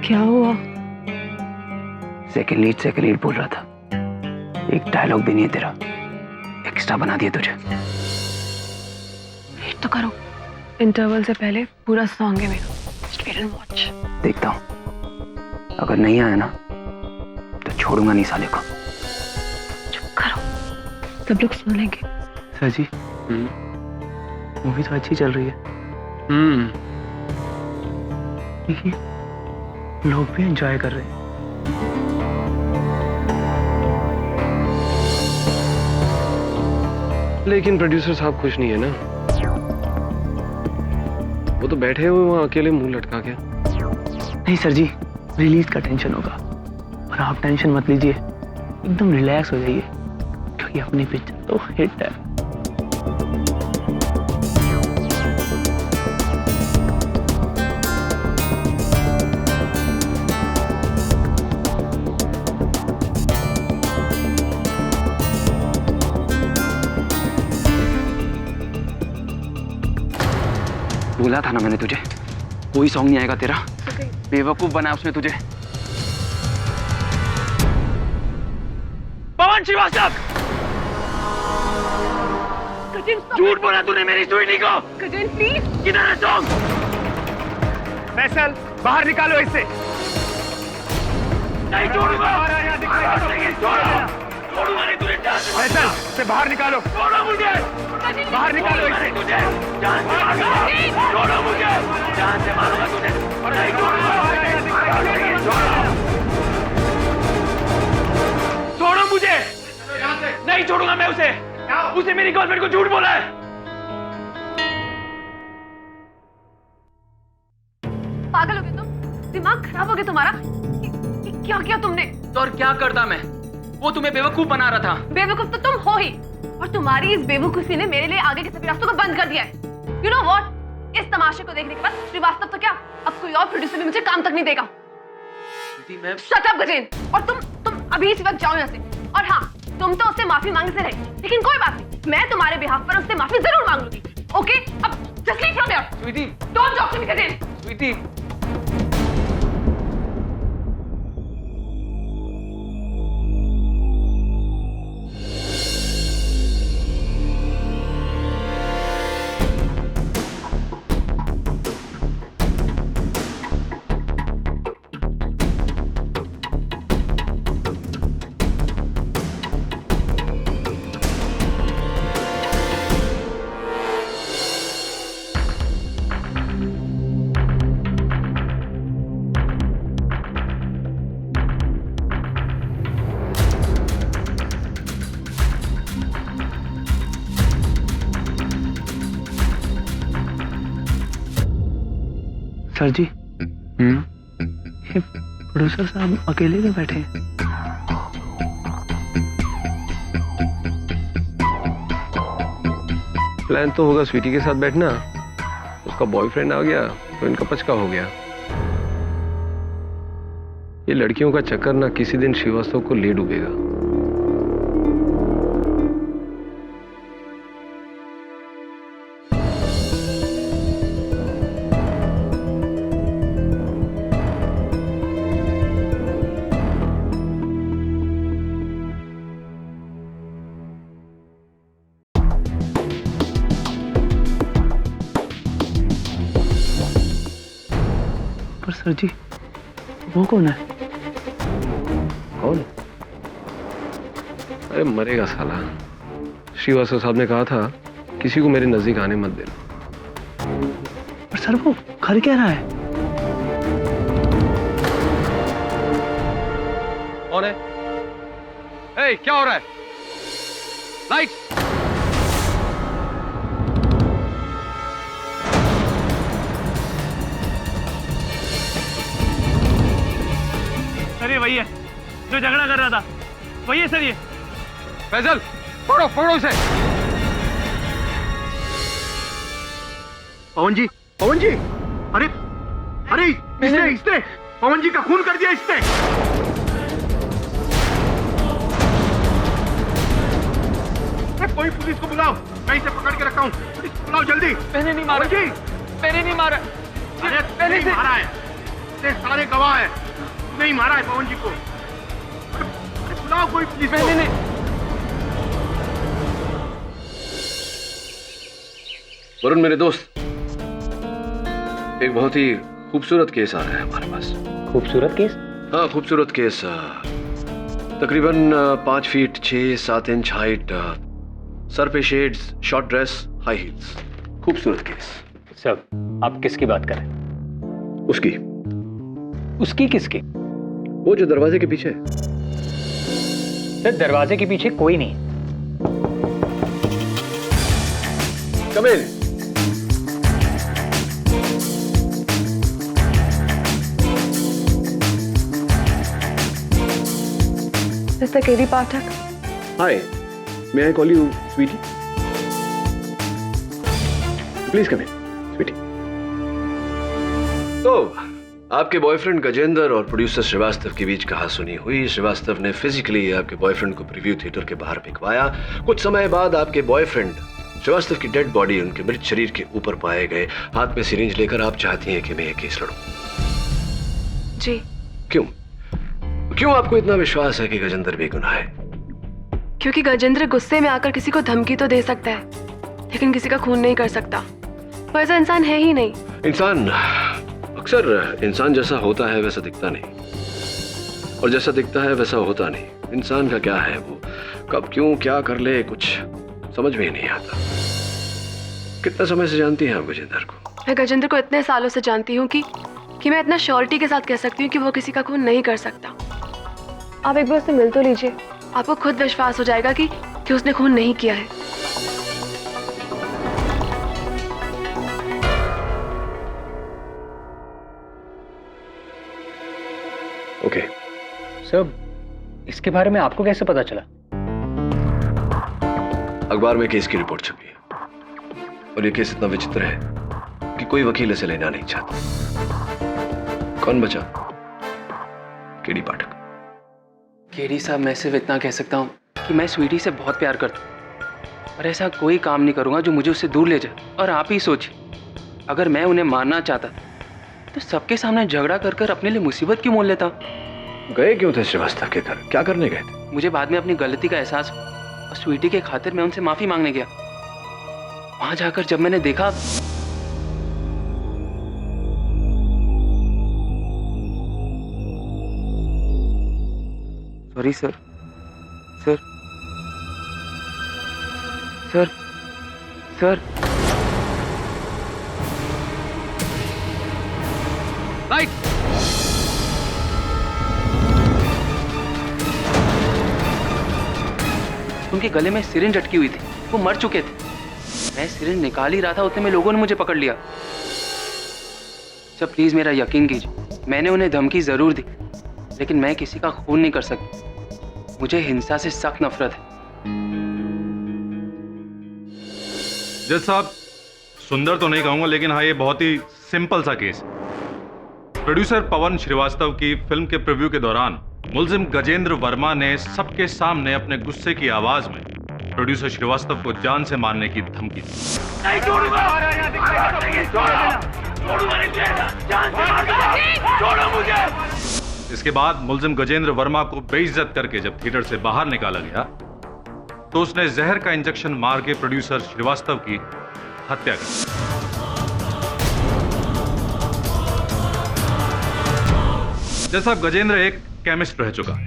क्या हुआ? Second lead बोल रहा था। एक डायलॉग भी नहीं है तेरा, एक्स्ट्रा बना दिया तुझे। वेट तो करो, इंटरवल से पहले पूरा सॉन्ग है मेरा। Wait and watch. देखता हूँ, अगर नहीं आया ना तो छोड़ूंगा नहीं साले को। चुप करो, सब लोग सुन लेंगे। सर जी, मूवी तो अच्छी चल रही है। देखिए, लोग भी एंजॉय कर रहे हैं। लेकिन प्रोड्यूसर साहब खुश नहीं है ना। वो तो बैठे हुए वहां अकेले मुंह लटका के। नहीं सर जी, रिलीज का टेंशन होगा और आप टेंशन मत लीजिए, एकदम रिलैक्स हो जाइए क्योंकि अपनी पिक्चर तो हिट है। बोला था ना मैंने तुझे, कोई सॉन्ग नहीं आएगा तेरा। बेवकूफ बना उसने तुझे। पवन श्रीवास्तव, झूठ बोला तूने मेरी स्वीटी को। गजेन प्लीज। किधर है सॉन्ग? फैसल, बाहर निकालो इसे। नहीं छोड़ूंगा। छोड़ूंगा नहीं तुझे। फैसल, से बाहर निकालो। छोड़ो मुझे। बाहर निकालो इसे। तुझे जान से मारूंगा। छोड़ो मुझे, जान से मारूंगा तुझे। नहीं छोड़ूंगा। छोड़ो मुझे, नहीं छोड़ूंगा मैं उसे। उसे मेरी गर्लफ्रेंड को झूठ बोला है। पागल हो गए तुम? दिमाग खराब हो गया तुम्हारा? क्या किया तुमने? तो और क्या करता मैं? वो तुम्हें बेवकूफ बना रहा था। बेवकूफ तो तुम हो ही, और तुम्हारी इस बेवकूफी ने मेरे लिए आगे के सभी रास्तों को बंद कर दिया है। You know what? इस तमाशे को देखने के बाद श्रीवास्तव तो क्या, अब कोई और प्रोड्यूसर भी मुझे काम तक नहीं देगा। Shut up, Gajen. और तुम अभी इस वक्त जाओ यहाँ से। और हाँ, तुम तो उससे माफी मांगने से रहे, लेकिन कोई बात नहीं, मैं तुम्हारे बिहाफ पर उससे माफी जरूर मांग लूंगी। ओके? अब just leave from here. Sweety, Don't talk to me, Gajen. Sweety. Sir ji, ये प्रोड्यूसर साहब अकेले क्यों बैठे हैं? प्लान तो होगा स्वीटी के साथ बैठना, उसका बॉयफ्रेंड आ गया तो इनका पचका हो गया। ये लड़कियों का चक्कर ना किसी दिन श्रीवास्तव को ले डूबेगा। पर सर जी, वो कौन है? कौन? अरे मरेगा साला। श्रीवास्तव साहब ने कहा था किसी को मेरे नजदीक आने मत देना। पर सर वो घर कह रहा है। कौन है? ए, क्या हो रहा है? लाइट। सर ये वही है जो झगड़ा कर रहा था, वही है सर ये। फैजल, पकड़ो इसे। पवन जी, अरे इसने पवन जी का खून कर दिया इसने। कोई पुलिस को बुलाओ, मैं इसे पकड़ के रखा हूँ। पुलिस को बुलाओ जल्दी। मैंने नहीं मारा जी, मैंने नहीं मारा। अरे पहले से मारा है। ये सारे गवाह हैं। नहीं मारा है पवन जी को। अरे बुलाओ कोई पुलिस को। नहीं वरुण मेरे दोस्त, एक बहुत ही खूबसूरत केस आ रहा है हमारे पास। खूबसूरत केस? हाँ खूबसूरत केस। तकरीबन 5 फीट 6-7 इंच हाइट, सर पे shades, short dress, high heels. खूबसूरत केस। सर आप किसकी बात करें? उसकी उसकी किसकी? वो जो दरवाजे के पीछे है। सर दरवाजे के पीछे कोई नहीं। Come in. Mister KD Pathak. Hi, may I call you Sweety? Please come in Sweety. तो आपके बॉयफ्रेंड गजेंद्र और प्रोड्यूसर श्रीवास्तव के बीच कहासुनी हुई। श्रीवास्तव ने फिजिकली आपके बॉयफ्रेंड को प्रीव्यू थिएटर के बाहर भिजवाया। कुछ समय बाद आपके बॉयफ्रेंड श्रीवास्तव की डेड बॉडी उनके मृत शरीर के ऊपर पाए गए। हाथ में सिरिंज लेकर आप चाहती हैं कि मैं ये केस लड़ूं। जी। क्यों आपको इतना विश्वास है कि गजेंद्र बेगुनाह है? क्योंकि गजेंद्र गुस्से में आकर किसी को धमकी तो दे सकता है, लेकिन किसी का खून नहीं कर सकता। वो ऐसा इंसान है ही नहीं। इंसान अक्सर इंसान जैसा होता है वैसा दिखता नहीं, और जैसा दिखता है वैसा होता नहीं। इंसान का क्या है, वो कब क्यों क्या कर ले कुछ समझ में ही नहीं आता। कितना समय से जानती हैं आप गजेंद्र को? मैं गजेंद्र को इतने सालों से जानती हूँ कि मैं इतना श्योरिटी के साथ कह सकती हूँ कि वो किसी का खून नहीं कर सकता। आप एक बार उससे मिल तो लीजिए, आपको खुद विश्वास हो जाएगा कि उसने खून नहीं किया है। ओके। सर इसके बारे में आपको कैसे पता चला? अखबार में केस की रिपोर्ट छपी है, और ये केस इतना विचित्र है कि कोई वकील इसे लेना नहीं चाहता। कौन बचा? केडी पाठक। केडी साहब, मैं सिर्फ इतना कह सकता हूँ कि मैं स्वीटी से बहुत प्यार करता हूँ, और ऐसा कोई काम नहीं करूँगा जो मुझे उससे दूर ले जाए। और आप ही सोचिए, अगर मैं उन्हें मारना चाहता तो सबके सामने झगड़ा कर कर अपने लिए मुसीबत क्यों मोल लेता? गए क्यों थे श्रीवास्तव के घर? क्या करने गए थे? मुझे बाद में अपनी गलती का एहसास, और स्वीटी के खातिर मैं उनसे माफी मांगने गया। वहां जाकर जब मैंने देखा, sorry sir, sir sir sir right. उनके गले में सिरिंज अटकी हुई थी, वो मर चुके थे। मैं सिरिंज निकाल ही रहा था, उतने में लोगों ने मुझे पकड़ लिया। सर प्लीज मेरा यकीन कीजिए, मैंने उन्हें धमकी जरूर दी, लेकिन मैं किसी का खून नहीं कर सकती। मुझे हिंसा से सख्त नफरत है। जज साहब, सुंदर तो नहीं कहूंगा, लेकिन हाँ ये बहुत ही सिंपल सा केस है। प्रोड्यूसर पवन श्रीवास्तव की फिल्म के प्रीव्यू के दौरान मुलजिम गजेंद्र वर्मा ने सबके सामने अपने गुस्से की आवाज में प्रोड्यूसर श्रीवास्तव को जान से मारने की धमकी दी। इसके बाद मुलजिम गजेंद्र वर्मा को बेइज्जत करके जब थिएटर से बाहर निकाला गया तो उसने जहर का इंजेक्शन मार के प्रोड्यूसर श्रीवास्तव की हत्या कर दी। जैसा गजेंद्र एक केमिस्ट रह चुका है,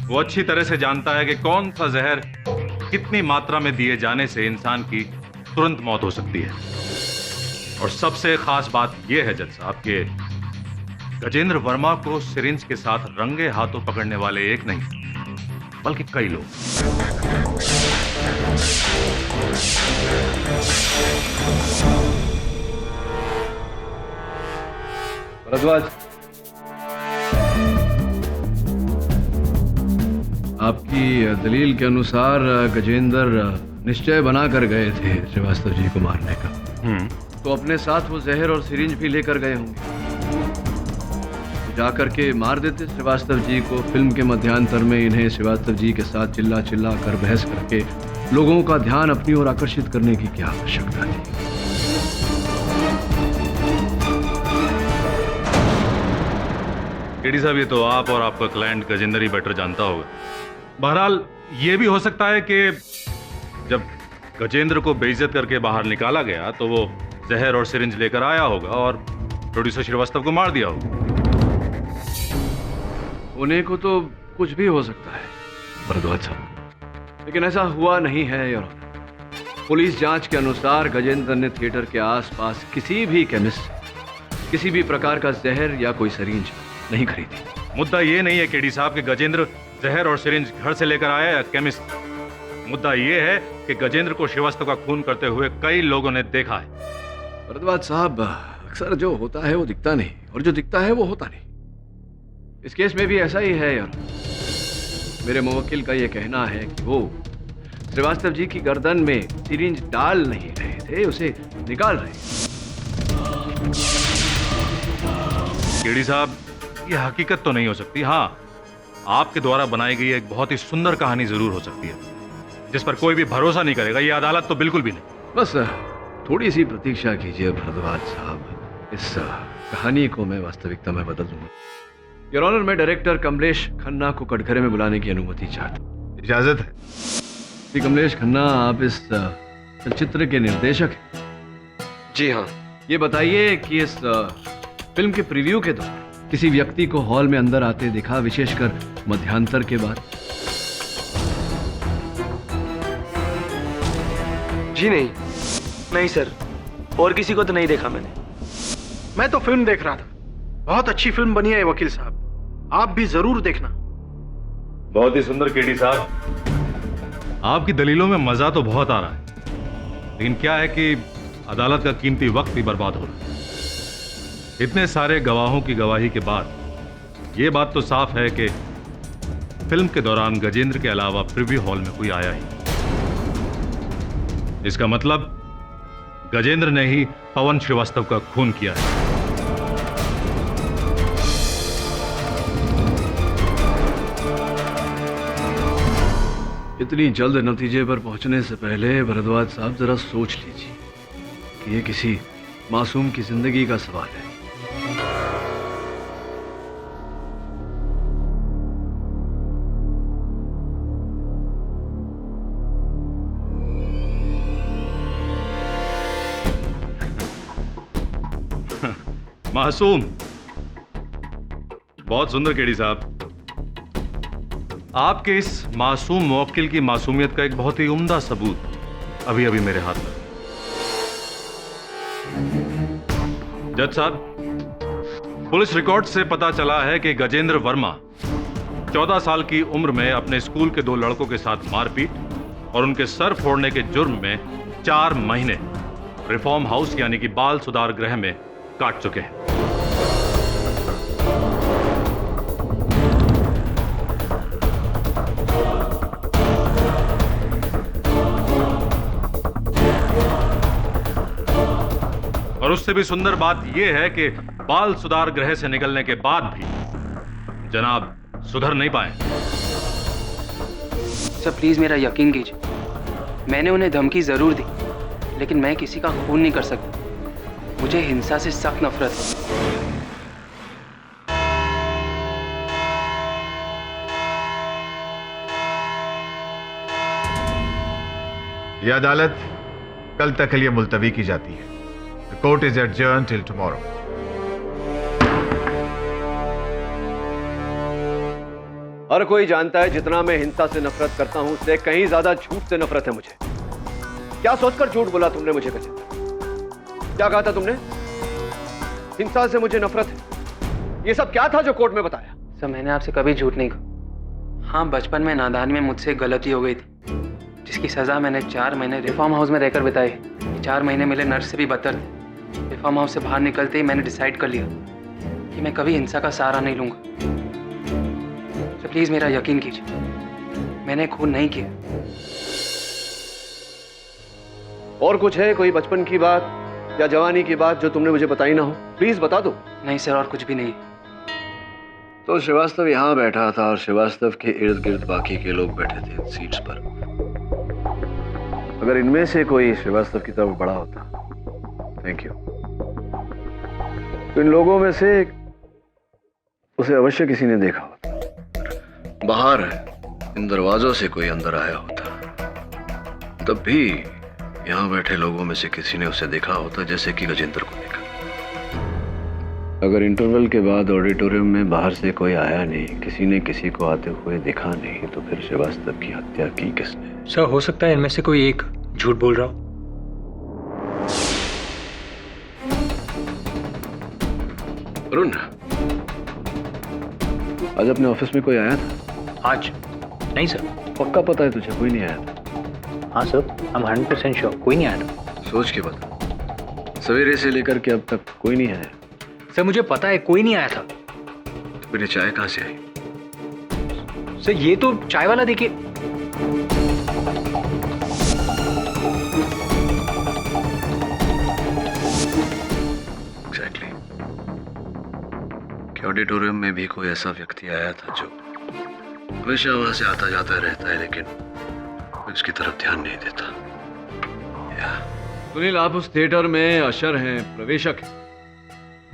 वो अच्छी तरह से जानता है कि कौन सा जहर कितनी मात्रा में दिए जाने से इंसान की तुरंत मौत हो सकती है। और सबसे खास बात यह है जज साहब कि गजेंद्र वर्मा को सिरिंज के साथ रंगे हाथों पकड़ने वाले एक नहीं बल्कि कई लोग। भरद्वाज, आपकी दलील के अनुसार गजेंद्र निश्चय बना कर गए थे श्रीवास्तव जी को मारने का। तो अपने साथ वो जहर और सिरिंज भी लेकर गए होंगे। जाकर के मार देते श्रीवास्तव जी को। फिल्म के मध्यांतर में इन्हें श्रीवास्तव जी के साथ चिल्ला चिल्ला कर बहस करके लोगों का ध्यान अपनी ओर आकर्षित करने की क्या आवश्यकता थी? केडी साहब, ये तो आप और आपका क्लाइंट गजेंद्र ही बेटर जानता होगा। बहरहाल ये भी हो सकता है कि जब गजेंद्र को बेइज्जत करके बाहर निकाला गया तो वो जहर और सिरिंज लेकर आया होगा और प्रोड्यूसर श्रीवास्तव को मार दिया होगा। होने को तो कुछ भी हो सकता है भरद्वाज साहब, लेकिन ऐसा हुआ नहीं है। और पुलिस जांच के अनुसार गजेंद्र ने थिएटर के आसपास किसी भी केमिस्ट किसी भी प्रकार का जहर या कोई सिरिंज नहीं खरीदी। मुद्दा ये नहीं है केडी साहब कि गजेंद्र जहर और सिरिंज घर से लेकर आया या केमिस्ट। मुद्दा ये है कि गजेंद्र को श्रीवास्तव का खून करते हुए कई लोगों ने देखा है। भरद्वाज साहब, अक्सर जो होता है वो दिखता नहीं, और जो दिखता है वो होता नहीं। इस केस में भी ऐसा ही है यार। मेरे मुवक्किल का ये कहना है कि वो श्रीवास्तव जी की गर्दन में सिरिंज डाल नहीं रहे थे, उसे निकाल रहे थे। केडी साहब, ये हकीकत तो नहीं हो सकती। हाँ, आपके द्वारा बनाई गई एक बहुत ही सुंदर कहानी जरूर हो सकती है जिस पर कोई भी भरोसा नहीं करेगा। ये अदालत तो बिल्कुल भी नहीं। बस थोड़ी सी प्रतीक्षा कीजिए भरद्वाज साहब, इस कहानी को मैं वास्तविकता में बदल दूंगा। योर ऑनर, मैं डायरेक्टर कमलेश खन्ना को कटघरे में बुलाने की अनुमति चाहता हूँ। इजाजत है? श्री कमलेश खन्ना, आप इस चलचित्र के निर्देशक हैं? जी हाँ। ये बताइए कि इस फिल्म के प्रीव्यू के दौरान किसी व्यक्ति को हॉल में अंदर आते देखा, विशेषकर मध्यांतर के बाद? जी नहीं सर, और किसी को तो नहीं देखा मैंने। मैं तो फिल्म देख रहा था। बहुत अच्छी फिल्म बनी है वकील साहब, आप भी जरूर देखना। बहुत ही सुंदर केडी साहब, आपकी दलीलों में मजा तो बहुत आ रहा है, लेकिन क्या है कि अदालत का कीमती वक्त भी बर्बाद हो रहा है। इतने सारे गवाहों की गवाही के बाद यह बात तो साफ है कि फिल्म के दौरान गजेंद्र के अलावा प्रीव्यू हॉल में कोई आया ही। इसका मतलब गजेंद्र ने ही पवन श्रीवास्तव का खून किया है। इतनी जल्द नतीजे पर पहुंचने से पहले भरद्वाज साहब जरा सोच लीजिए कि ये किसी मासूम की जिंदगी का सवाल है। मासूम, बहुत सुंदर केडी साहब। आपके इस मासूम मुवक्किल की मासूमियत का एक बहुत ही उम्दा सबूत अभी अभी मेरे हाथ में। जज साहब, पुलिस रिकॉर्ड से पता चला है कि गजेंद्र वर्मा 14 साल की उम्र में अपने स्कूल के 2 लड़कों के साथ मारपीट और उनके सर फोड़ने के जुर्म में 4 महीने रिफॉर्म हाउस यानी कि बाल सुधार गृह में काट चुके हैं। और उससे भी सुंदर बात यह है कि बाल सुधार गृह से निकलने के बाद भी जनाब सुधर नहीं पाए। सर प्लीज मेरा यकीन कीजिए, मैंने उन्हें धमकी जरूर दी, लेकिन मैं किसी का खून नहीं कर सकता। मुझे हिंसा से सख्त नफरत है। यह अदालत कल तक के लिए मुलतवी की जाती है। The court is adjourned till tomorrow. हर कोई जानता है जितना मैं हिंसा से नफरत करता हूं उससे कहीं ज्यादा झूठ से नफरत है मुझे। क्या सोचकर झूठ बोला तुमने मुझे गजेंद्र? क्या कहा था तुमने? हिंसा से मुझे नफरत है। ये सब क्या था जो कोर्ट में बताया? सर मैंने आपसे कभी झूठ नहीं कहा। हाँ, बचपन में नादानी में मुझसे गलती हो गई थी, जिसकी सजा मैंने 4 महीने रिफॉर्म हाउस में रहकर बिताई। 4 महीने मिले नर्स से भी बदतर थे। रिफॉर्म हाउस से बाहर निकलते ही मैंने डिसाइड कर लिया कि मैं कभी हिंसा का सहारा नहीं लूंगा। तो प्लीज मेरा यकीन कीजिए, मैंने खून नहीं किया। और कुछ है, कोई बचपन की बात या जवानी की बात जो तुमने मुझे बताई ना हो? प्लीज बता दो। नहीं सर, और कुछ भी नहीं। तो श्रीवास्तव यहाँ बैठा था और श्रीवास्तव के इर्द गिर्द बाकी के लोग बैठे थे इन सीट्स पर। अगर इनमें से कोई श्रीवास्तव की तरफ बड़ा होता, थैंक यू, तो इन लोगों में से उसे अवश्य किसी ने देखा होता। बाहर इन दरवाजों से कोई अंदर आया होता, तब भी यहाँ बैठे लोगों में से किसी ने उसे देखा होता, जैसे कि गजेंद्र को देखा। अगर इंटरवल के बाद ऑडिटोरियम में बाहर से कोई आया नहीं, किसी ने किसी को आते हुए देखा नहीं, तो फिर श्रीवास्तव की हत्या की किसने? सर हो सकता है इनमें से कोई एक झूठ बोल रहा हो। अरुण, आज अपने ऑफिस में कोई आया था? आज नहीं सर। पक्का पता है तुझे कोई नहीं आया था? हाँ सर, हम 100% श्योर कोई नहीं आया था। सोच के बता, सवेरे से लेकर के अब तक कोई नहीं आया? सर मुझे पता है कोई नहीं आया था। तो फिर ये चाय कहाँ से आई? सर ये तो चाय वाला देखिए। एग्जैक्टली। कि ऑडिटोरियम में भी कोई ऐसा व्यक्ति आया था जो हमेशा वहां से आता जाता रहता है, लेकिन उसकी तरफ ध्यान नहीं देता। सुनील, आप उस थिएटर में अशर हैं, प्रवेशक हैं।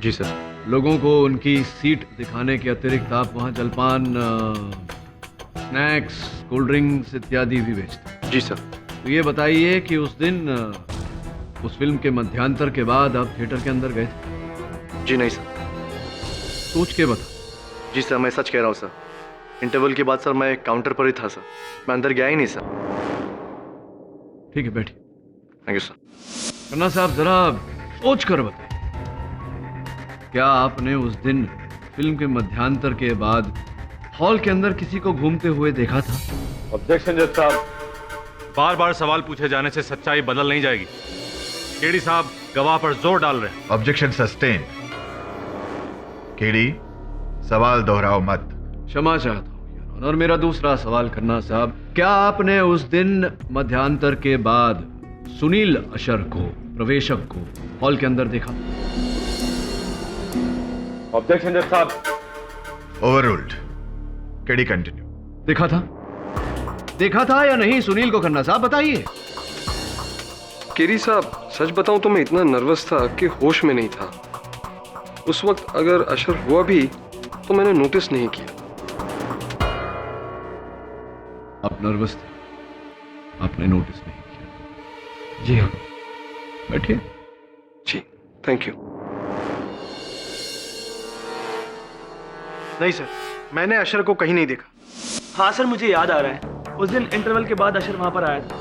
जी सर। लोगों को उनकी सीट दिखाने के अतिरिक्त आप वहाँ जलपान, स्नैक्स, कोल्ड ड्रिंक्स इत्यादि भी बेचते हैं। जी सर। तो ये बताइए कि उस दिन उस फिल्म के मध्यांतर के बाद आप थिएटर के अंदर गए थे? जी नहीं सर। सोच के बता। जी सर, मैं सच कह रहा हूँ सर। इंटरवल के बाद सर मैं काउंटर पर ही था सर, मैं अंदर गया ही नहीं सर। ठीक है, बैठिए। Thank you sir. खन्ना साहब, जरा सोच कर बताइए, क्या आपने उस दिन फिल्म के मध्यांतर के बाद हॉल के अंदर किसी को घूमते हुए देखा था? ऑब्जेक्शन जज साहब। बार बार सवाल पूछे जाने से सच्चाई बदल नहीं जाएगी। केडी साहब गवाह पर जोर डाल रहे हैं। Objection sustain. केडी, सवाल दोहराओ मत। क्षमा चाहता हूँ। और मेरा दूसरा सवाल, खन्ना साहब, क्या आपने उस दिन मध्यांतर के बाद सुनील अशर को, प्रवेशक को, हॉल के अंदर देखा? ऑब्जेक्शन जज साहब। ओवररूल्ड। KD continue. देखा था? देखा था या नहीं सुनील को? खन्ना साहब बताइए। केरी साहब, सच बताऊं तो मैं इतना नर्वस था कि होश में नहीं था। उस वक्त अगर अशर हुआ भी तो मैंने नोटिस नहीं किया। आप नर्वस थे, आपने नोटिस नहीं किया। जी हाँ, बैठिए। जी, थैंक यू। नहीं सर, मैंने अशर को कहीं नहीं देखा। हाँ सर, मुझे याद आ रहा है, उस दिन इंटरवल के बाद अशर वहां पर आया था।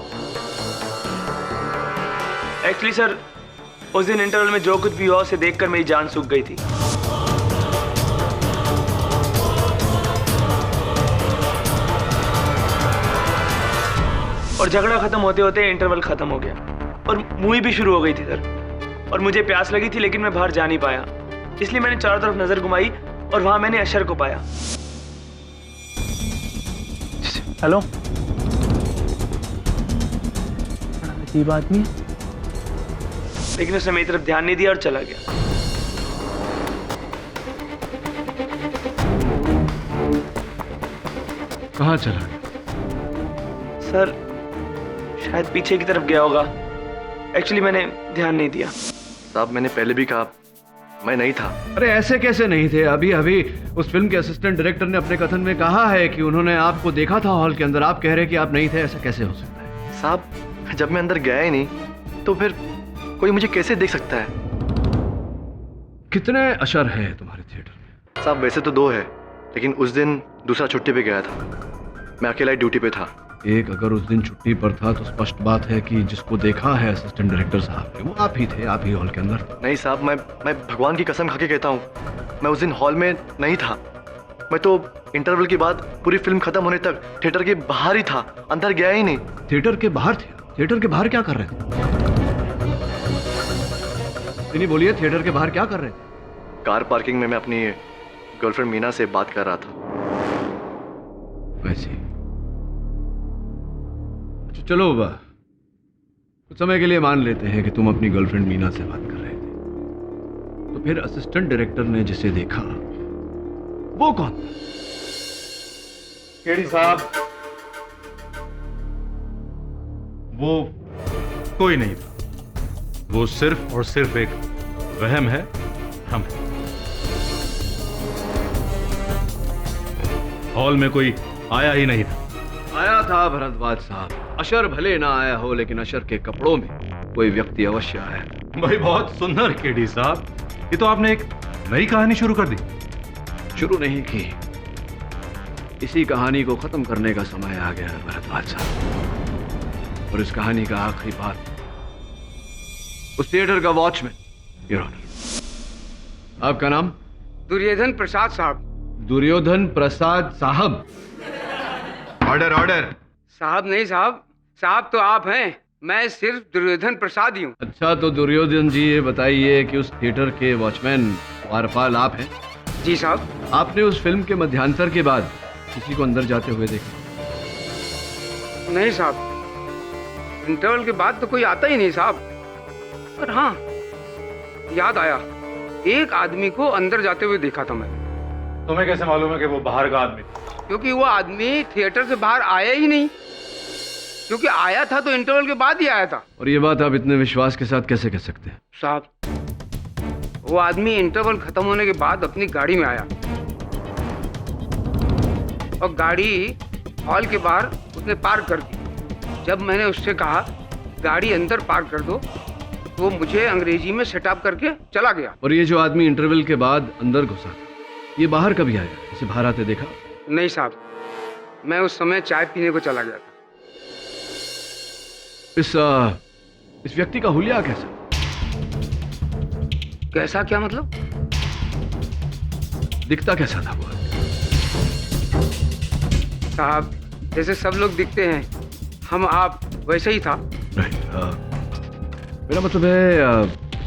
एक्चुअली सर, उस दिन इंटरवल में जो कुछ भी हुआ उसे देखकर मेरी जान सूख गई थी। और झगड़ा खत्म होते होते इंटरवल खत्म हो गया और मूवी भी शुरू हो गई थी सर। और मुझे प्यास लगी थी लेकिन मैं बाहर जा नहीं पाया, इसलिए मैंने चारों तरफ नजर घुमाई और वहां मैंने अशर को पाया। हेलो, अजीब आदमी है, लेकिन उसने मेरी तरफ ध्यान नहीं दिया और चला गया। कहाँ चला गया? सर शायद पीछे की तरफ गया होगा। एक्चुअली मैंने ध्यान नहीं दिया। साहब मैंने पहले भी कहा मैं नहीं था। अरे ऐसे कैसे नहीं थे? अभी अभी उस फिल्म के असिस्टेंट डायरेक्टर ने अपने कथन में कहा है कि उन्होंने आपको देखा था हॉल के अंदर। आप कह रहे हैं कि आप नहीं थे, ऐसा कैसे हो सकता है? साहब जब मैं अंदर गया ही नहीं तो फिर कोई मुझे कैसे देख सकता है? कितने अशर है तुम्हारे थिएटर में? साहब वैसे तो 2 है, लेकिन उस दिन दूसरा छुट्टी पे गया था, मैं अकेला ही ड्यूटी पे था। एक अगर उस दिन छुट्टी पर था तो स्पष्ट बात है कि जिसको देखा है असिस्टेंट डायरेक्टर साहब ने, वो आप ही थे, आप ही हॉल के अंदर थे। नहीं साहब, मैं भगवान की कसम खा के कहता हूँ, मैं उस दिन हॉल में नहीं था। मैं तो इंटरवल के बाद पूरी फिल्म खत्म होने तक थिएटर के बाहर ही था, अंदर गया ही नहीं। थिएटर के बाहर थे? थिएटर के बाहर क्या कर रहे थे? नहीं बोलिए, थिएटर के बाहर क्या कर रहे थे? कार पार्किंग में मैं अपनी गर्लफ्रेंड मीना से बात कर रहा था। वैसे चलो बा, कुछ समय के लिए मान लेते हैं कि तुम अपनी गर्लफ्रेंड मीना से बात कर रहे थे, तो फिर असिस्टेंट डायरेक्टर ने जिसे देखा वो कौन था? केडी साहब, वो कोई नहीं था। वो सिर्फ और सिर्फ एक वहम है, भ्रम है। हॉल में कोई आया ही नहीं था। आया था भरद्वाज साहब। अशर भले ना आया हो, लेकिन अशर के कपड़ों में कोई व्यक्ति अवश्य आया। भाई बहुत सुंदर केडी साहब, ये तो आपने एक नई कहानी शुरू कर दी। शुरू नहीं की, इसी कहानी को खत्म करने का समय आ गया है भरद्वाज साहब। और इस कहानी का आखिरी पार्ट उस थिएटर का वॉचमैन, योर ऑनर। आपका नाम? दुर्योधन प्रसाद साहब। दुर्योधन प्रसाद साहब। Order order. साहब नहीं साहब, साहब तो आप हैं, मैं सिर्फ दुर्योधन प्रसाद ही हूँ। अच्छा, तो दुर्योधन जी ये बताइए कि उस थिएटर के वॉचमैन द्वारपाल आप हैं? जी साहब। आपने उस फिल्म के मध्यांतर के बाद किसी को अंदर जाते हुए देखा? नहीं साहब, इंटरवल के बाद तो कोई आता ही नहीं साहब। पर हाँ, याद आया, एक आदमी को अंदर जाते हुए देखा था मैंने। तुम्हें कैसे मालूम है कि वो बाहर का आदमी था? क्योंकि वो आदमी थिएटर से बाहर आया ही नहीं, क्योंकि आया था तो इंटरवल के बाद ही आया था। और ये बात आप इतने विश्वास के साथ कैसे कह सकते हैं? साहब, वो आदमी इंटरवल खत्म होने के बाद अपनी गाड़ी में आया और गाड़ी हॉल के बाहर उसने पार्क कर दी। जब मैंने उससे कहा गाड़ी अंदर पार्क कर दो, तो वो मुझे अंग्रेजी में सेटअप करके चला गया। और ये जो आदमी इंटरवल के बाद अंदर घुसा था, ये बाहर कभी आया? इसे बाहर आते देखा? नहीं साहब, मैं उस समय चाय पीने को चला गया था। इस व्यक्ति का हुलिया कैसा? कैसा क्या मतलब? दिखता कैसा था वो? साहब, जैसे सब लोग दिखते हैं, हम आप वैसे ही था। मेरा मतलब है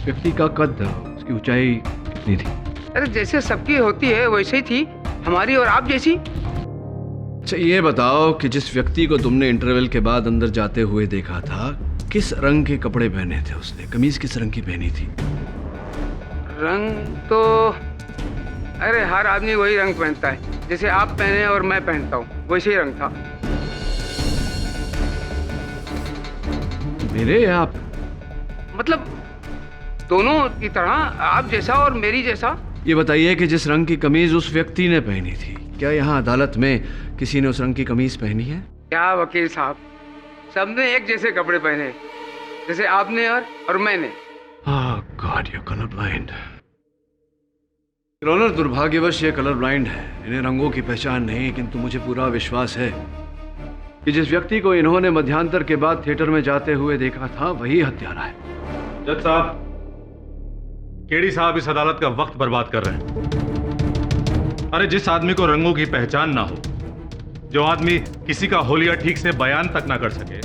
व्यक्ति का कद, उसकी ऊंचाई कितनी थी? अरे जैसे सबकी होती है वैसे ही थी, हमारी और आप जैसी। अच्छा, ये बताओ कि जिस व्यक्ति को तुमने इंटरवल के बाद अंदर जाते हुए देखा था, किस रंग के कपड़े पहने थे उसने? कमीज किस रंग की पहनी थी? रंग तो अरे हर आदमी वही रंग पहनता है, जैसे आप पहने और मैं पहनता हूँ, वैसे ही रंग था। मेरे या आप? मतलब दोनों की तरह, आप जैसा और मेरी जैसा। ये बताइए कि जिस रंग की कमीज उस व्यक्ति ने पहनी थी, क्या यहाँ अदालत में किसी ने उस रंग की कमीज पहनी है? क्या वकील साहब, सबने एक जैसे कपड़े पहने, जैसे आपने और मैंने। God, you colour blind. Honour, दुर्भाग्यवश ये कलर ब्लाइंड है, इन्हें रंगों की पहचान नहीं, किंतु मुझे पूरा विश्वास है कि जिस व्यक्ति को इन्होंने मध्यांतर के बाद थिएटर में जाते हुए देखा था, वही हत्यारा है। जज साहब, केडी साहब इस अदालत का वक्त बर्बाद कर रहे हैं। अरे जिस आदमी को रंगों की पहचान ना हो, जो आदमी किसी का होलिया ठीक से बयान तक ना कर सके,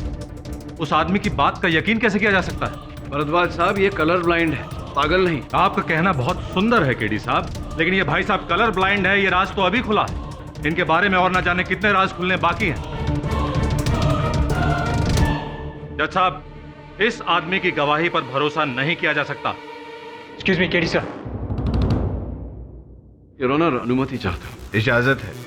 उस आदमी की बात का यकीन कैसे किया जा सकता है? भरद्वाज साहब, ये कलर ब्लाइंड है, पागल नहीं। आपका कहना बहुत सुंदर है केडी साहब, लेकिन ये भाई साहब कलर ब्लाइंड है, ये राज तो अभी खुला है। इनके बारे में और ना जाने कितने राज खुलने बाकी हैं। जज साहब, इस आदमी की गवाही पर भरोसा नहीं किया जा सकता। Excuse me KD sir. Your honour, अनुमति चाहता हूं। इजाजत है।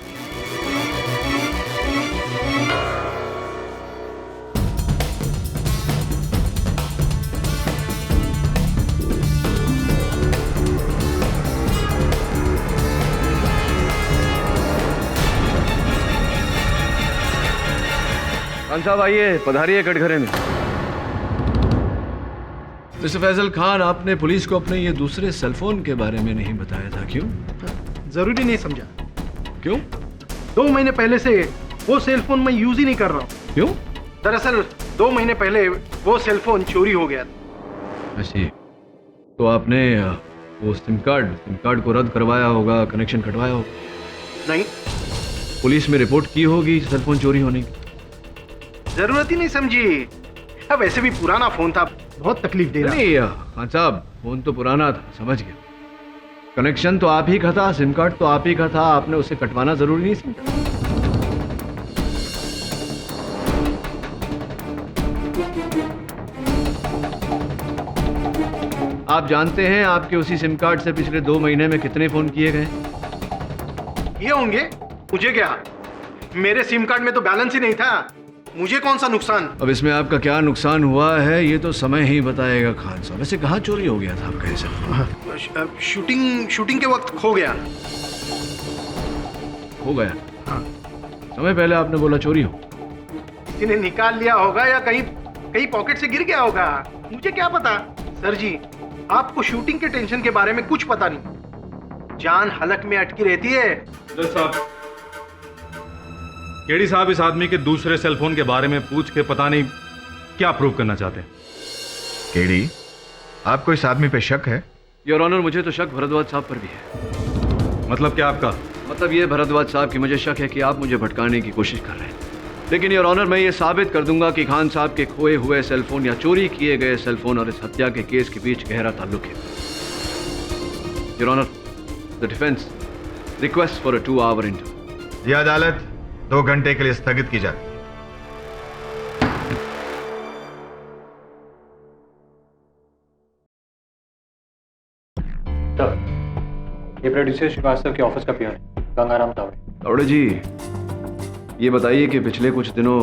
खान साहब आइए, पधारिए कटघरे में। मिस्टर फैजल खान, आपने पुलिस को अपने ये दूसरे सेलफोन के बारे में नहीं बताया था, क्यों? जरूरी नहीं समझा। क्यों? 2 महीने पहले से वो सेलफोन मैं यूज ही नहीं कर रहा हूँ। क्यों? दरअसल 2 महीने पहले वो सेलफोन चोरी हो गया था। ऐसी तो आपने वो सिम कार्ड को रद्द करवाया होगा, कनेक्शन कटवाया होगा? नहीं, पुलिस में रिपोर्ट की होगी सेलफोन चोरी होने की। जरूरत ही नहीं समझी। अब वैसे भी पुराना फोन था, बहुत तकलीफ दे रहा। नहीं खान साहब, फोन तो पुराना था, समझ गया। कनेक्शन तो आप ही का था, सिम कार्ड तो आप ही का था, आपने उसे कटवाना जरूरी नहीं समझा। आप जानते हैं आपके उसी सिम कार्ड से पिछले 2 महीने में कितने फोन किए गए? ये होंगे, मुझे क्या, मेरे सिम कार्ड में तो बैलेंस ही नहीं था, मुझे कौन सा नुकसान। अब इसमें आपका क्या नुकसान हुआ है ये तो समय ही बताएगा खान साहब। वैसे कहाँ चोरी हो गया था आपका ये सेलफोन? शूटिंग के वक्त खो गया। हो गया? समय पहले आपने बोला चोरी हो। किसी ने निकाल लिया होगा या कहीं कहीं पॉकेट से गिर गया होगा, मुझे क्या पता। सर जी, आपको शूटिंग के टेंशन के बारे में कुछ पता नहीं, जान हलक में अटकी रहती है। साहब, केडी साहब इस आदमी के दूसरे सेलफोन के बारे में पूछ के पता नहीं क्या प्रूव करना चाहते हैं। केडी, आपको इस आदमी पे शक है? योर ऑनर, मुझे तो शक भरद्वाज साहब पर भी है। मतलब क्या आपका? मतलब ये भरद्वाज साहब की मुझे शक है कि आप मुझे भटकाने की कोशिश कर रहे हैं, लेकिन योर ऑनर मैं ये साबित कर दूंगा कि खान साहब के खोए हुए सेलफोन या चोरी किए गए सेलफोन और इस हत्या के केस के बीच गहरा ताल्लुक है। Your honour, the defence request for a 2-hour interview. यह अदालत 2 घंटे के लिए स्थगित की जाती है। ये प्रोड्यूसर श्रीवास्तव के ऑफिस का पियोन है, गंगाराम तावड़े। तावड़े जी, ये बताइए कि पिछले कुछ दिनों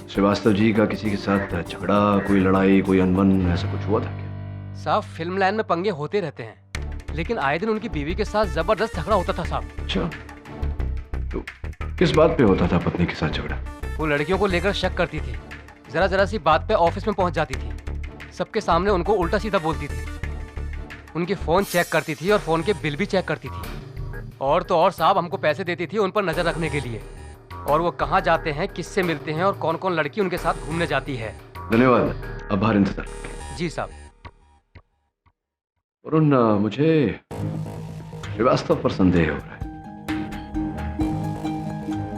श्रीवास्तव जी का किसी के साथ झगड़ा, कोई लड़ाई, कोई अनबन ऐसा कुछ हुआ था क्या? साहब, फिल्म लाइन में पंगे होते रहते हैं, लेकिन आए दिन उनकी बीवी के साथ जबरदस्त झगड़ा होता था साहब। अच्छा, तो किस बात पे होता था पत्नी के साथ झगड़ा? वो लड़कियों को लेकर शक करती थी, जरा जरा सी बात पे ऑफिस में पहुंच जाती थी, सबके सामने उनको उल्टा सीधा बोलती थी, उनके फोन चेक करती थी और फोन के बिल भी चेक करती थी, और तो और साहब हमको पैसे देती थी उन पर नजर रखने के लिए, और वो कहाँ जाते हैं, किससे मिलते हैं और कौन कौन लड़की उनके साथ घूमने जाती है। धन्यवाद, अब बाहर इंतजार। जी साहब। वरुण, मुझे श्रीवास्तव पर संदेह हो रहा है।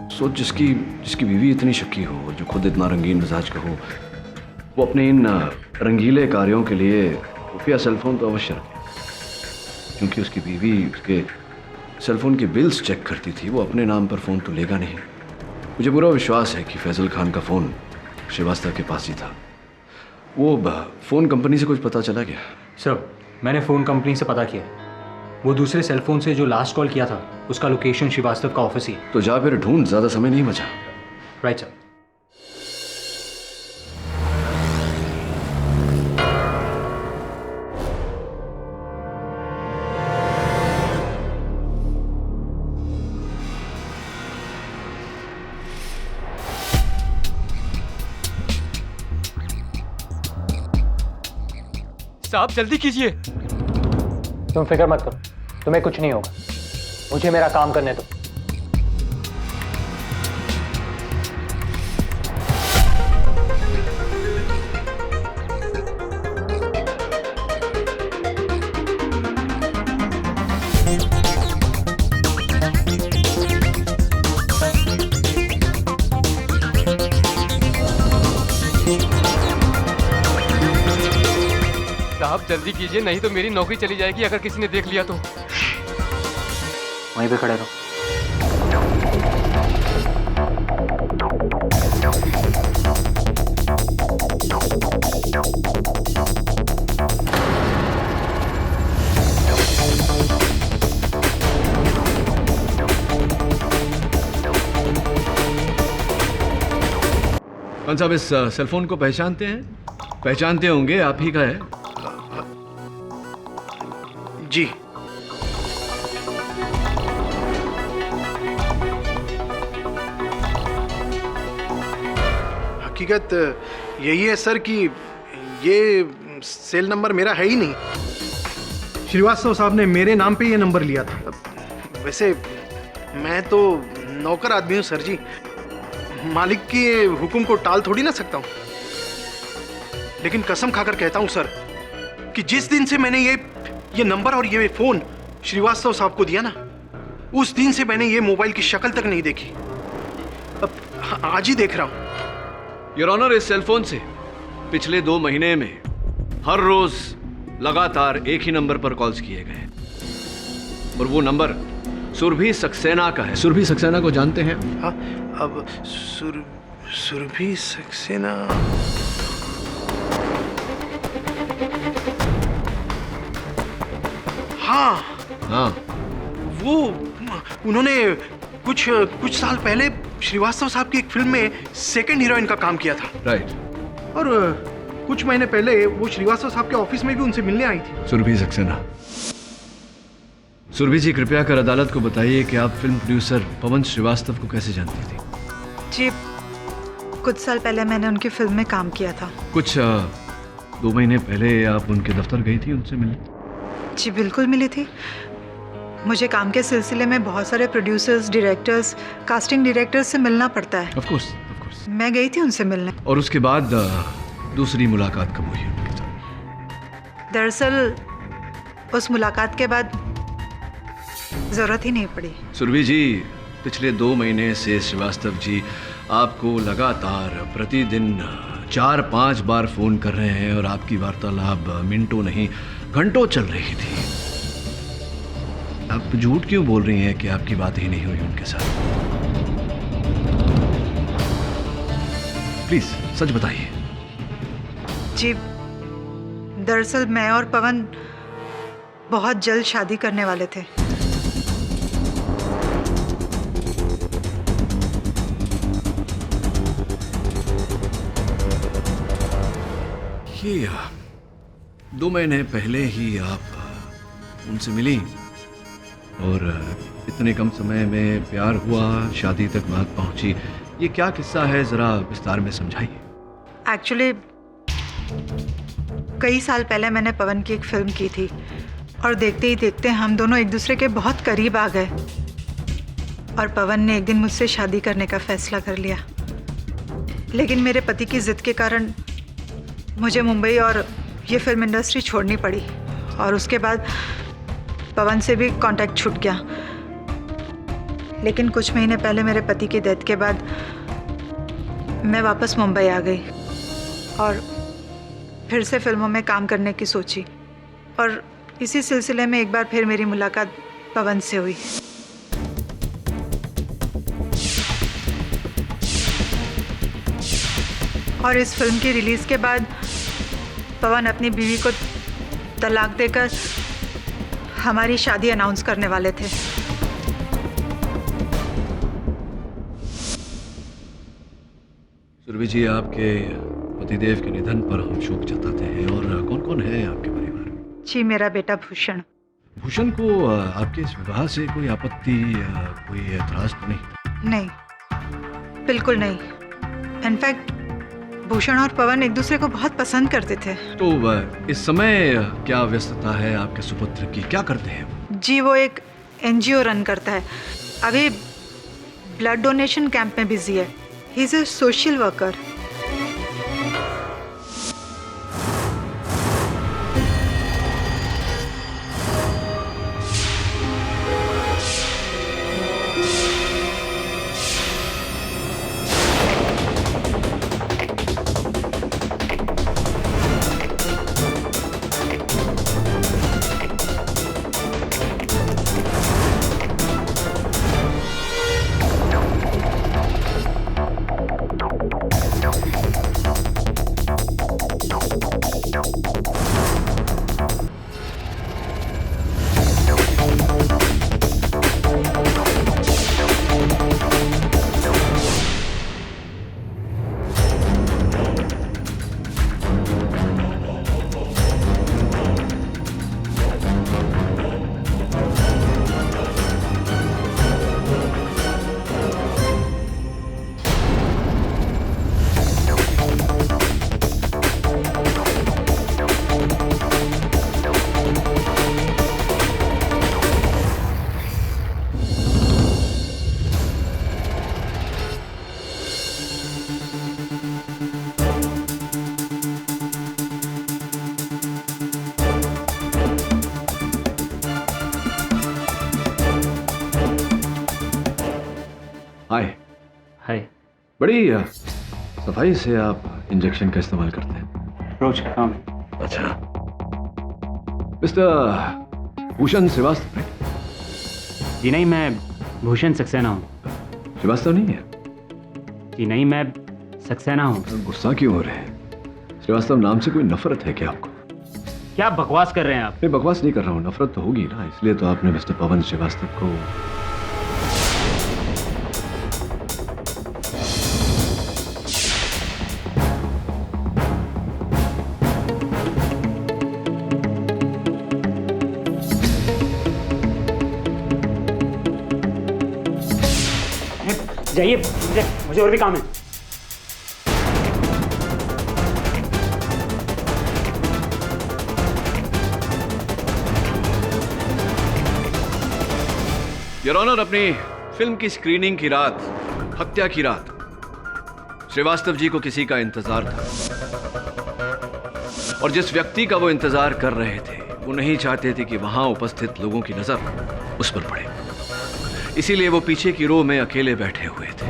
सोच, जिसकी बीवी इतनी शक्की हो, जो खुद इतना रंगीन मिजाज का हो, वो अपने इन रंगीले कार्यों के लिए खुफिया सेलफोन तो अवश्य रखे, क्योंकि उसकी बीवी उसके सेलफोन के बिल्स चेक करती थी, वो अपने नाम पर फ़ोन तो लेगा नहीं। मुझे पूरा विश्वास है कि फैजल खान का फ़ोन श्रीवास्तव के पास ही था। वो फ़ोन कंपनी से कुछ पता चला क्या? सर, मैंने फ़ोन कंपनी से पता किया, वो दूसरे सेलफोन से जो लास्ट कॉल किया था उसका लोकेशन श्रीवास्तव का ऑफिस ही है। तो जा फिर ढूंढ, ज़्यादा समय नहीं बचा। Right sir. साहब जल्दी कीजिए। तुम फिक्र मत करो, तुम्हें कुछ नहीं होगा, मुझे मेरा काम करने दो। साहब जल्दी कीजिए, नहीं तो मेरी नौकरी चली जाएगी अगर किसी ने देख लिया तो। वहीं पे खड़े रहो। कौन साहब, इस सेलफोन को पहचानते हैं? पहचानते होंगे, आप ही का है। जी। हकीकत यही है सर कि ये सेल नंबर मेरा है ही नहीं। श्रीवास्तव साहब ने मेरे नाम पे ये नंबर लिया था। वैसे मैं तो नौकर आदमी हूँ सर जी, मालिक के हुक्म को टाल थोड़ी ना सकता हूँ। लेकिन कसम खाकर कहता हूँ सर कि जिस दिन से मैंने ये नंबर और ये फोन श्रीवास्तव साहब को दिया ना, उस दिन से मैंने ये मोबाइल की शक्ल तक नहीं देखी। अब आज ही देख रहा हूं। योर ऑनर, इस सेलफोन से पिछले 2 महीने में हर रोज लगातार एक ही नंबर पर कॉल्स किए गए, और वो नंबर सुरभि सक्सेना का है। सुरभि सक्सेना को जानते हैं? हाँ, अब सुरभि सक्सेना। हाँ, वो उन्होंने कुछ साल पहले श्रीवास्तव साहब की एक फिल्म में सेकंड हीरोइन का काम किया था। राइट। और कुछ महीने पहले वो श्रीवास्तव साहब के ऑफिस में भी उनसे मिलने आई थी। सुरभि सक्सेना। सुरभि जी, कृपया कर अदालत को बताइए कि आप फिल्म प्रोड्यूसर पवन श्रीवास्तव को कैसे जानती थी? जी, कुछ साल पहले मैंने उनकी फिल्म में काम किया था। कुछ 2 महीने पहले आप उनके दफ्तर गई थी उनसे मिलने? जी बिल्कुल मिली थी। मुझे काम के सिलसिले में बहुत सारे प्रोड्यूसर्स, डायरेक्टर्स, कास्टिंग डायरेक्टर्स से मिलना पड़ता है। Of course. मैं गई थी उनसे मिलने। और उसके बाद दूसरी मुलाकात कब हुई उनके साथ? दरअसल उस मुलाकात के बाद जरूरत ही नहीं पड़ी। सुरभि जी, पिछले 2 महीने से श्रीवास्तव जी आपको लगातार प्रतिदिन 4-5 बार फोन कर रहे हैं और आपकी वार्तालाप मिनटों नहीं घंटों चल रही थी। आप झूठ क्यों बोल रही हैं कि आपकी बात ही नहीं हुई उनके साथ? प्लीज सच बताइए। जी, दरअसल मैं और पवन बहुत जल्द शादी करने वाले थे। ये 2 महीने पहले ही आप उनसे मिली और इतने कम समय में प्यार हुआ, शादी तक बात पहुंची। ये क्या किस्सा है, जरा विस्तार में समझाइए। एक्चुअली कई साल पहले मैंने पवन की एक फिल्म की थी और देखते ही देखते हम दोनों एक दूसरे के बहुत करीब आ गए और पवन ने एक दिन मुझसे शादी करने का फैसला कर लिया। लेकिन मेरे पति की जिद के कारण मुझे मुंबई और ये फिल्म इंडस्ट्री छोड़नी पड़ी और उसके बाद पवन से भी कांटेक्ट छूट गया। लेकिन कुछ महीने पहले मेरे पति की डेथ के बाद मैं वापस मुंबई आ गई और फिर से फिल्मों में काम करने की सोची और इसी सिलसिले में एक बार फिर मेरी मुलाकात पवन से हुई। और इस फिल्म की रिलीज के बाद पवन अपनी बीवी को तलाक देकर हमारी शादी अनाउंस करने वाले थे। सुरभि जी, आपके पतिदेव के निधन पर हम शोक जताते हैं। और कौन कौन है आपके परिवार में? जी, मेरा बेटा भूषण। भूषण को आपके इस विवाह से कोई आपत्ति या कोई एतराज तो नहीं? नहीं, बिल्कुल नहीं। इनफैक्ट भूषण और पवन एक दूसरे को बहुत पसंद करते थे। तो इस समय क्या व्यस्तता है आपके सुपुत्र की, क्या करते हैं वो? जी, वो एक NGO रन करता है। अभी ब्लड डोनेशन कैंप में बिजी है। He is a social worker. हाय। हाय। बड़ी सफाई से आप इंजेक्शन का इस्तेमाल करते हैं। रोज काम। अच्छा, मिस्टर भूषण श्रीवास्तव है? जी नहीं, मैं भूषण सक्सेना हूँ। श्रीवास्तव नहीं है? जी नहीं, मैं सक्सेना हूँ। गुस्सा क्यों हो रहे हैं? श्रीवास्तव नाम से कोई नफरत है क्या आपको? क्या बकवास कर रहे हैं आप? मैं बकवास नहीं कर रहा हूँ, नफरत तो होगी ना, इसलिए तो आपने मिस्टर पवन श्रीवास्तव को। जाइए, मुझे और भी काम है। योर ऑनर, अपनी फिल्म की स्क्रीनिंग की रात, हत्या की रात, श्रीवास्तव जी को किसी का इंतजार था और जिस व्यक्ति का वो इंतजार कर रहे थे वो नहीं चाहते थे कि वहां उपस्थित लोगों की नजर उस पर पड़े, इसीलिए वो पीछे की रो में अकेले बैठे हुए थे।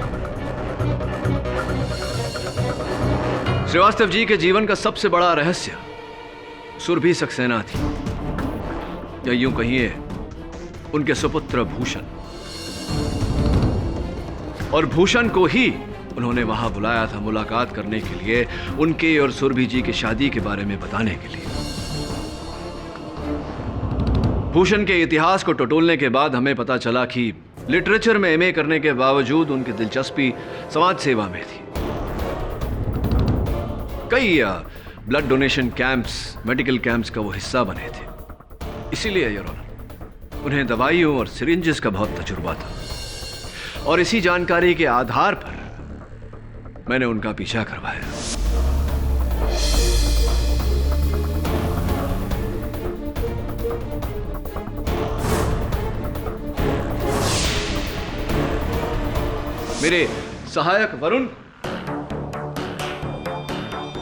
श्रीवास्तव जी के जीवन का सबसे बड़ा रहस्य सुरभि सक्सेना थी, या यूं कहिए उनके सुपुत्र भूषण, और भूषण को ही उन्होंने वहां बुलाया था मुलाकात करने के लिए, उनके और सुरभि जी की शादी के बारे में बताने के लिए। भूषण के इतिहास को टटोलने के बाद हमें पता चला कि लिटरेचर में एमए करने के बावजूद उनकी दिलचस्पी समाज सेवा में थी। कई blood donation camps, medical camps का वो हिस्सा बने थे, इसीलिए योर ऑनर उन्हें दवाइयों और सिरिंजेस का बहुत तजुर्बा था, और इसी जानकारी के आधार पर मैंने उनका पीछा करवाया। मेरे सहायक वरुण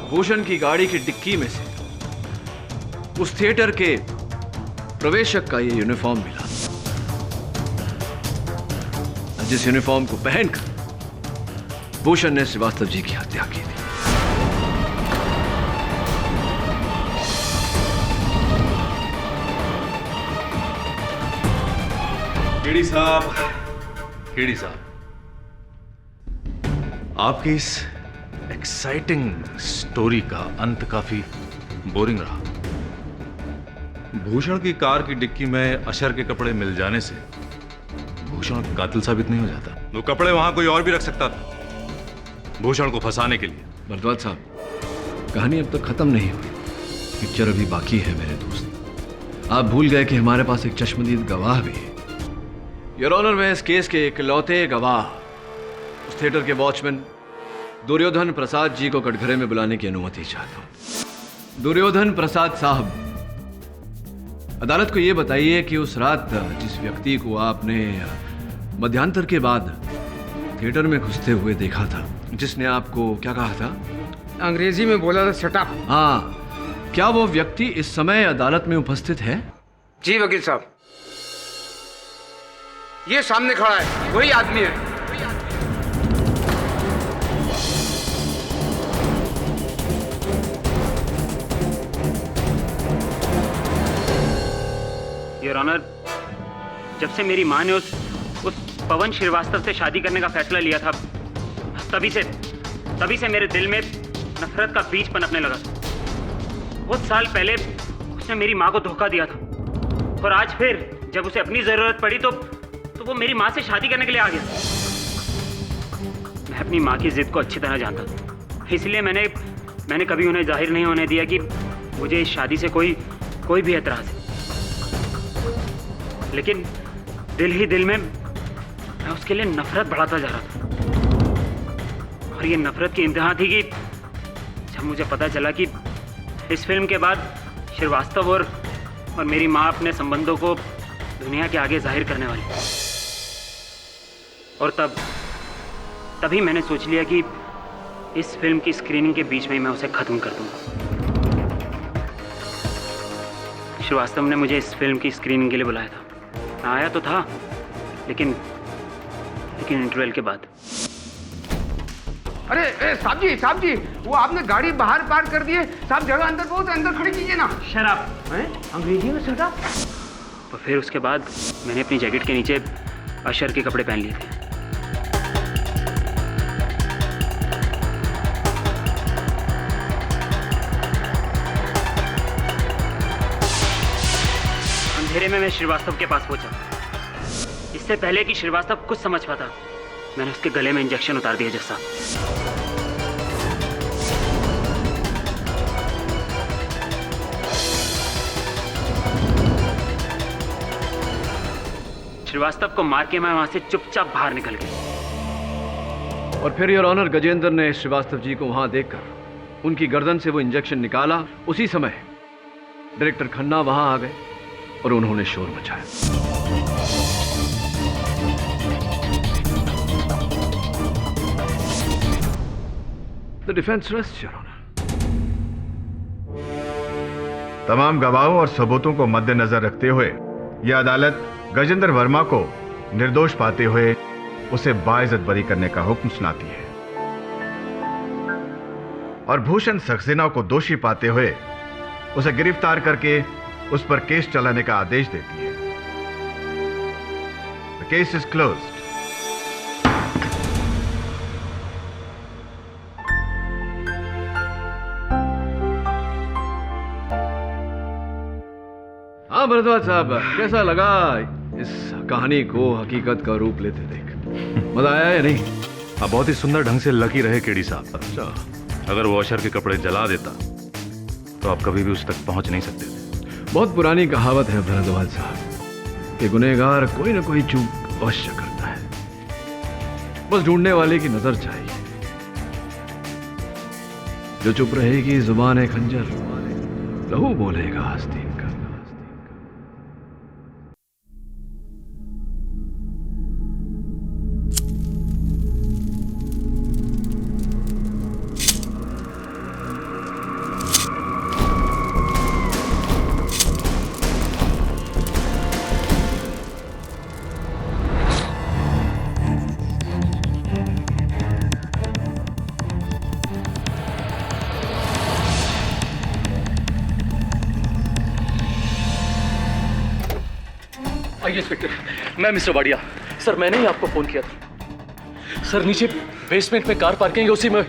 भूषण की गाड़ी की डिक्की में से उस थिएटर के प्रवेशक का ये यूनिफॉर्म मिला, जिस यूनिफॉर्म को पहनकर भूषण ने श्रीवास्तव जी की हत्या की थी। केडी साहब, आपकी इस एक्साइटिंग स्टोरी का अंत काफी बोरिंग रहा। भूषण की कार की डिक्की में अशर के कपड़े मिल जाने से भूषण कातिल साबित नहीं हो जाता। वो कपड़े वहां कोई और भी रख सकता था भूषण को फंसाने के लिए। भरद्वाज साहब, कहानी अब तक खत्म नहीं हुई, पिक्चर अभी बाकी है मेरे दोस्त। आप भूल गए कि हमारे पास एक चश्मदीद गवाह भी है। योर ऑनर, मैं इस केस के इकलौते गवाह उस थिएटर के वॉचमैन दुर्योधन प्रसाद जी को कटघरे में बुलाने की अनुमति चाहता हूं। दुर्योधन प्रसाद साहब, अदालत को यह बताइए कि उस रात जिस व्यक्ति को आपने मध्यांतर के बाद थिएटर में घुसते हुए देखा था, जिसने आपको क्या कहा था? अंग्रेजी में बोला था शट अप। हाँ, क्या वो व्यक्ति इस समय अदालत में उपस्थित है? जी वकील साहब, ये सामने खड़ा है, वही आदमी है। योर ऑनर, जब से मेरी माँ ने उस पवन श्रीवास्तव से शादी करने का फैसला लिया था, तभी से मेरे दिल में नफरत का बीज पनपने लगा। बहुत साल पहले उसने मेरी माँ को धोखा दिया था, और आज फिर जब उसे अपनी जरूरत पड़ी तो वो मेरी माँ से शादी करने के लिए आ गया। मैं अपनी माँ की जिद को अच्छी तरह जानता था, इसलिए मैंने कभी उन्हें जाहिर नहीं होने दिया कि मुझे इस शादी से कोई भी एतराज है। लेकिन दिल ही दिल में मैं उसके लिए नफरत बढ़ाता जा रहा था, और ये नफरत की इंतहा थी कि जब मुझे पता चला कि इस फिल्म के बाद श्रीवास्तव और मेरी माँ अपने संबंधों को दुनिया के आगे जाहिर करने वाली, और तभी मैंने सोच लिया कि इस फिल्म की स्क्रीनिंग के बीच में ही मैं उसे खत्म कर दूंगा। श्रीवास्तव ने मुझे इस फिल्म की स्क्रीनिंग के लिए बुलाया था। मैं आया तो था, लेकिन इंटरवल के बाद। अरे साहब जी, वो आपने गाड़ी बाहर पार्क कर दी है साहब, जगह अंदर बहुत है, अंदर खड़ी कीजिए ना। शराब अंग्रेजी में शराब? तो फिर उसके बाद मैंने अपनी जैकेट के नीचे अशर के कपड़े पहन लिए थे। अंधेरे में मैं श्रीवास्तव के पास पहुंचा। इससे पहले कि श्रीवास्तव कुछ समझ पाता, मैंने उसके गले में इंजेक्शन उतार दिया। जैसा श्रीवास्तव को मार के मैं वहां से चुपचाप बाहर निकल गया। और फिर योर ऑनर गजेंद्र ने श्रीवास्तव जी को वहां देखकर उनकी गर्दन से वो इंजेक्शन निकाला। उसी समय डायरेक्टर खन्ना वहां आ गए और उन्होंने शोर मचाया। The defence rest your honour. तमाम गवाहों और सबूतों को मद्देनजर रखते हुए यह अदालत गजेंद्र वर्मा को निर्दोष पाते हुए उसे बाइज्जत बरी करने का हुक्म सुनाती है और भूषण सक्सेना को दोषी पाते हुए उसे गिरफ्तार करके उस पर केस चलाने का आदेश देती है। The case is closed. हाँ भरद्वाज साहब, कैसा लगा इस कहानी को हकीकत का रूप लेते देख? मजा आया या नहीं? हाँ, बहुत ही सुंदर ढंग से लकी रहे केडी साहब। अच्छा, अगर वॉशर के कपड़े जला देता तो आप कभी भी उस तक पहुंच नहीं सकते थे। बहुत पुरानी कहावत है भरद्वाज साहब कि गुनहगार कोई ना कोई चूक अवश्य करता है, बस ढूंढने वाले की नजर चाहिए। जो चुप रहेगी जुबान है खंजर, लहू बोलेगा आस्तीन का। आइए इंस्पेक्टर, मैं मिस्टर वाडिया। सर मैंने ही आपको फोन किया था। सर नीचे बेसमेंट में कार पार्किंग है, उसी में।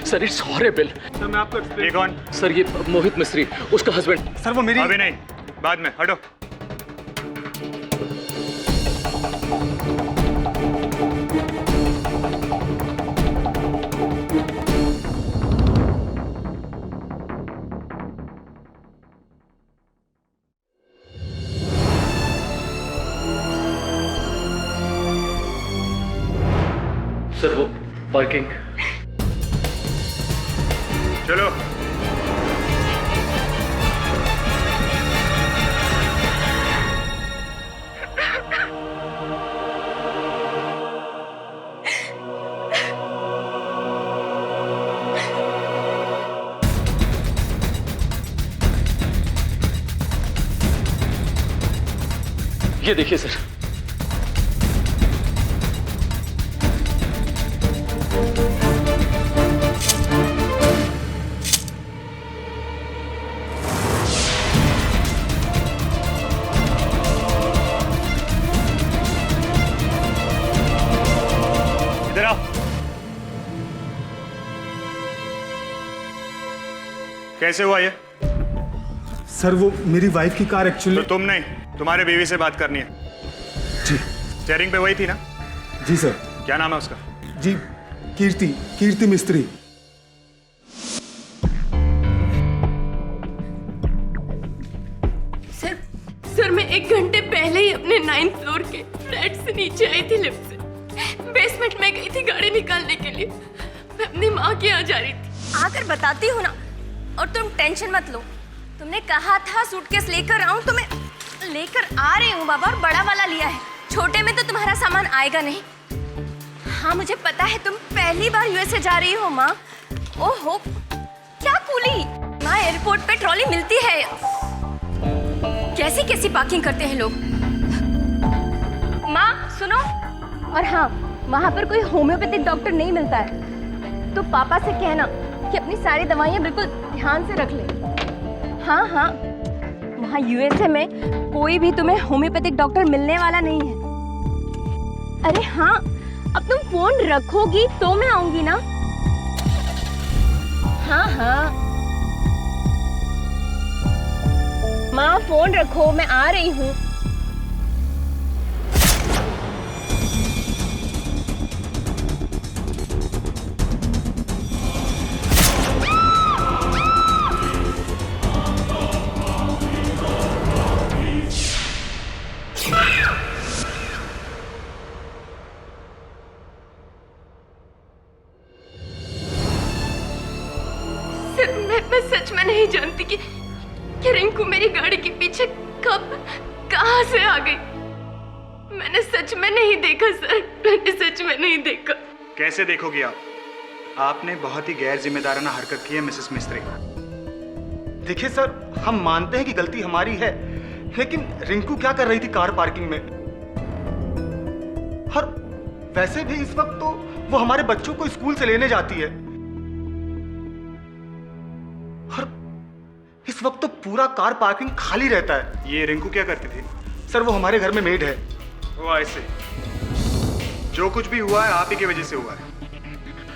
Sir it's horrible. सर मैं आपको ये कौन? सर ये मोहित मिस्त्री, उसका हस्बैंड। सर वो मेरी। अभी नहीं, बाद में। हटो। सर वो पार्किंग। चलो। ये देखिए सर। इधर आओ। कैसे हुआ ये? सर वो मेरी वाइफ की कार एक्चुअली। तो तुम नहीं, तुम्हारे बीवी से बात करनी है। जी। स्टीयरिंग पे वही थी ना? जी सर। क्या नाम है उसका? जी कीर्ति मिस्त्री। सर मैं 1 घंटे पहले ही अपने 9th फ्लोर के फ्लैट से नीचे आई थी लिफ्ट से। बेसमेंट में गई थी गाड़ी निकालने के लिए। मैं अपनी माँ के यहाँ जा रही थी। आकर बताती हूँ ना, और तुम टेंशन मत लो। तुमने कहा था सूटकेस लेकर आऊं, तो मैं लेकर आ रही हूँ बाबा, और बड़ा वाला लिया है। छोटे में तो तुम्हारा सामान आएगा नहीं। हाँ मुझे पता है तुम पहली बार यूएसए जा रही हो माँ। ओहो क्या कूली माँ, एयरपोर्ट पे ट्रॉली मिलती है। कैसी कैसी पार्किंग करते हैं लोग। माँ सुनो, और हाँ वहाँ पर कोई होम्योपैथिक डॉक्टर नहीं मिलता है, तो पापा से कहना कि अपनी सारी दवाइयाँ बिल्कुल ध्यान से रख ले। हाँ हाँ वहाँ यूएसए में कोई भी तुम्हें होम्योपैथिक डॉक्टर मिलने वाला नहीं है। अरे हाँ अब तुम फोन रखोगी तो मैं आऊंगी ना। हाँ हाँ माँ फोन रखो, मैं आ रही हूँ। सर मैं सच में नहीं जानती कि रिंकू मेरी गाड़ी के पीछे कब कहाँ से आ गई। मैंने सच में नहीं देखा सर, मैंने सच में नहीं देखा। कैसे देखोगी आप? आपने बहुत ही गैर जिम्मेदाराना हरकत की है मिसेस मिस्त्री। देखिए सर, हम मानते हैं कि गलती हमारी है, लेकिन रिंकू क्या कर रही थी कार पार्किंग में? और वैसे भी इस वक्त तो वो हमारे बच्चों को स्कूल से लेने जाती है, और इस वक्त तो पूरा कार पार्किंग खाली रहता है। ये रिंकू क्या करती थी? सर वो हमारे घर में मेड है। वो ऐसे जो कुछ भी हुआ है आप ही की वजह से हुआ है।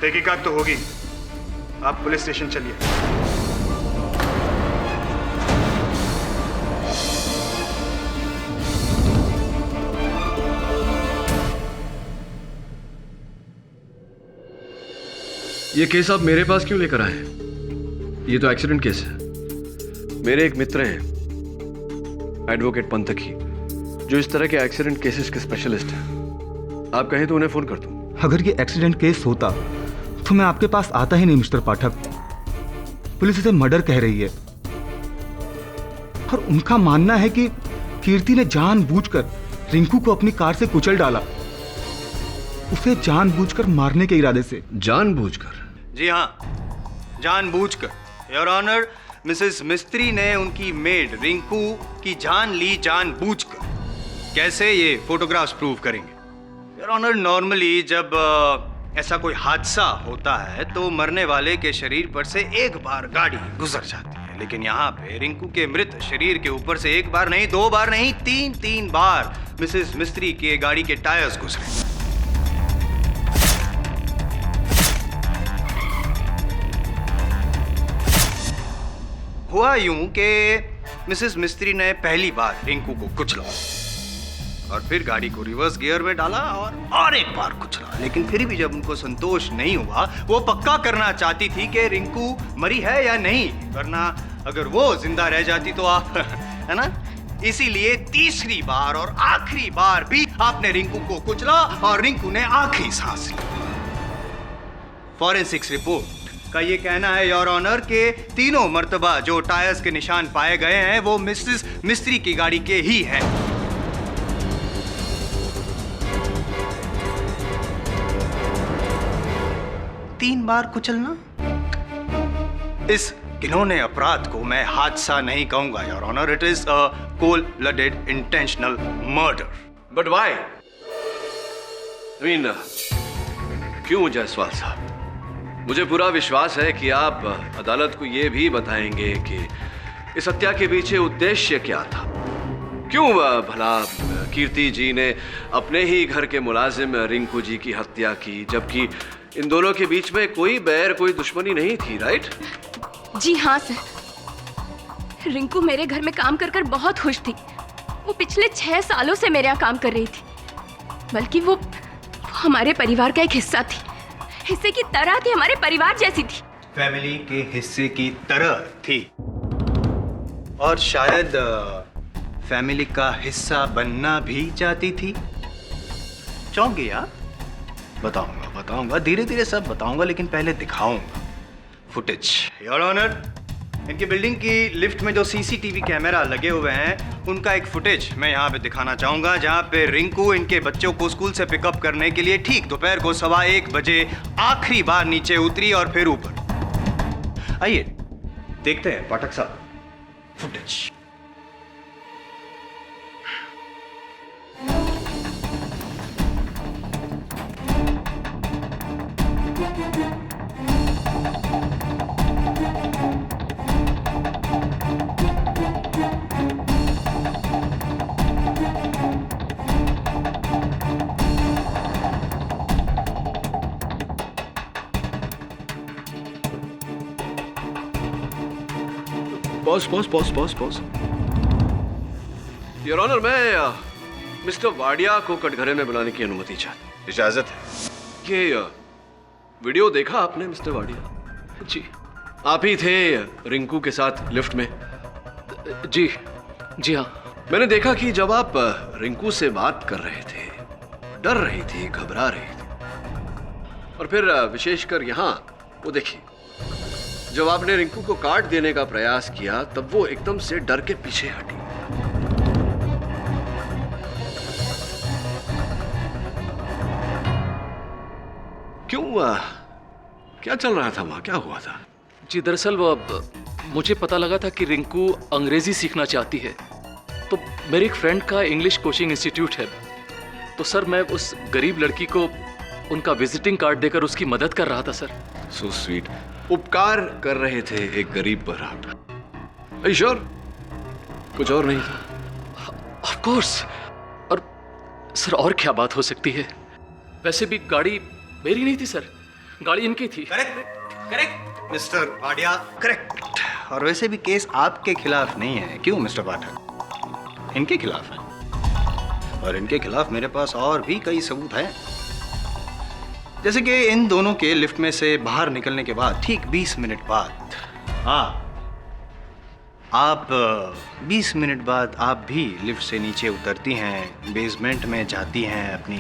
तहकीकात तो होगी, आप पुलिस स्टेशन चलिए। ये केस आप मेरे पास क्यों लेकर आए? ये तो एक्सीडेंट केस है। मेरे एक मित्र हैं एडवोकेट पंथकी, जो इस तरह के एक्सीडेंट केसेस के स्पेशलिस्ट हैं। आप कहें तो उन्हें फोन कर दूं। अगर ये एक्सीडेंट केस होता तो मैं आपके पास आता ही नहीं मिस्टर पाठक। पुलिस इसे मर्डर कह रही है, और उनका मानना है कि कीर्ति ने जानबूझकर रिंकू को अपनी कार से कुचल डाला, उसे जानबूझकर मारने के इरादे से। जानबूझकर? जी हाँ, जानबूझकर। योर ऑनर, मिसेस मिस्त्री ने उनकी मेड रिंकू की जान ली जानबूझकर। कैसे? ये फोटोग्राफ्स प्रूव करेंगे। योर ऑनर, नॉर्मली जब ऐसा कोई हादसा होता है तो मरने वाले के शरीर पर से एक बार गाड़ी गुजर जाती है, लेकिन यहाँ पे रिंकू के मृत शरीर के ऊपर से एक बार नहीं, दो बार नहीं, तीन बार मिसेस मिस्त्री के गाड़ी के टायर्स गुजरे। हुआ यूं कि मिसेस मिस्त्री ने पहली बार रिंकू को कुचला और फिर गाड़ी को रिवर्स गियर में डाला और एक बार कुचला, लेकिन फिर भी जब उनको संतोष नहीं हुआ, वो पक्का करना चाहती थी कि रिंकू मरी है या नहीं, वरना अगर वो जिंदा रह जाती तो आप है ना, इसीलिए तीसरी बार और आखिरी बार भी आपने रिंकू को कुचला और रिंकू ने आखिरी सांस ली। फॉरेंसिक्स रिपोर्ट का ये कहना है योर ऑनर के तीनों मर्तबा जो टायर्स के निशान पाए गए हैं वो मिसेस मिस्त्री की गाड़ी के ही हैं। तीन बार कुचलना, इस घिनौने अपराध को मैं हादसा नहीं कहूंगा your honour. It is a cold blooded intentional murder. But why? क्यों जायसवाल साहब? मुझे पूरा विश्वास है कि आप अदालत को यह भी बताएंगे कि इस हत्या के पीछे उद्देश्य क्या था। क्यों भला कीर्ति जी ने अपने ही घर के मुलाजिम रिंकू जी की हत्या की, जबकि इन दोनों के बीच में कोई बैर, कोई दुश्मनी नहीं थी, राइट? जी हाँ सर, रिंकू मेरे घर में काम कर बहुत खुश थी। वो पिछले 6 सालों से मेरे यहाँ काम कर रही थी, बल्कि वो हमारे परिवार का एक हिस्सा थी, हिस्से की तरह थी, हमारे परिवार जैसी थी। फैमिली के हिस्से की तरह थी, और शायद फैमिली का हिस्सा बनना भी चाहती थी। चौंक गया? बताऊंगा, धीरे धीरे सब बताऊंगा, लेकिन पहले दिखाऊंगा फुटेज। योर ऑनर, इनकी बिल्डिंग की लिफ्ट में जो सीसीटीवी कैमरा लगे हुए हैं उनका एक फुटेज मैं यहाँ पे दिखाना चाहूंगा, जहाँ पे रिंकू इनके बच्चों को स्कूल से पिकअप करने के लिए ठीक दोपहर को 1:15 बजे आखिरी बार नीचे उतरी और फिर ऊपर। आइए देखते हैं पाठक साहब फुटेज। पॉज। योर ऑनर, मैं मिस्टर वाडिया को कटघरे में बुलाने की अनुमति चाहता हूं। इजाजत है। ये वीडियो देखा आपने मिस्टर वाडिया? जी। आप ही थे रिंकू के साथ लिफ्ट में? जी हाँ। मैंने देखा कि जब आप रिंकू से बात कर रहे थे, डर रही थी, घबरा रही थी, और फिर विशेषकर यहाँ वो देखिए, जब आपने रिंकू को काट देने का प्रयास किया तब वो एकदम से डर के पीछे हटी। क्यों? क्या चल रहा था वहां? क्या हुआ था? जी दरअसल वो मुझे पता लगा था कि रिंकू अंग्रेजी सीखना चाहती है, तो मेरे एक फ्रेंड का इंग्लिश कोचिंग इंस्टीट्यूट है, तो सर मैं उस गरीब लड़की को उनका विजिटिंग कार्ड देकर उसकी मदद कर रहा था सर। So sweet. उपकार कर रहे थे एक गरीब पर आप। श्योर? कुछ और नहीं था? Of course. और सर और क्या बात हो सकती है? वैसे भी गाड़ी मेरी नहीं थी सर, गाड़ी इनकी थी। Correct mister Wadia, correct. और वैसे भी केस आपके खिलाफ नहीं है, क्यों मिस्टर पाठक? इनके खिलाफ है, और इनके खिलाफ मेरे पास और भी कई सबूत हैं। जैसे कि इन दोनों के लिफ्ट में से बाहर निकलने के बाद ठीक 20 मिनट बाद, हाँ, आप 20 मिनट बाद आप भी लिफ्ट से नीचे उतरती हैं, बेसमेंट में जाती हैं अपनी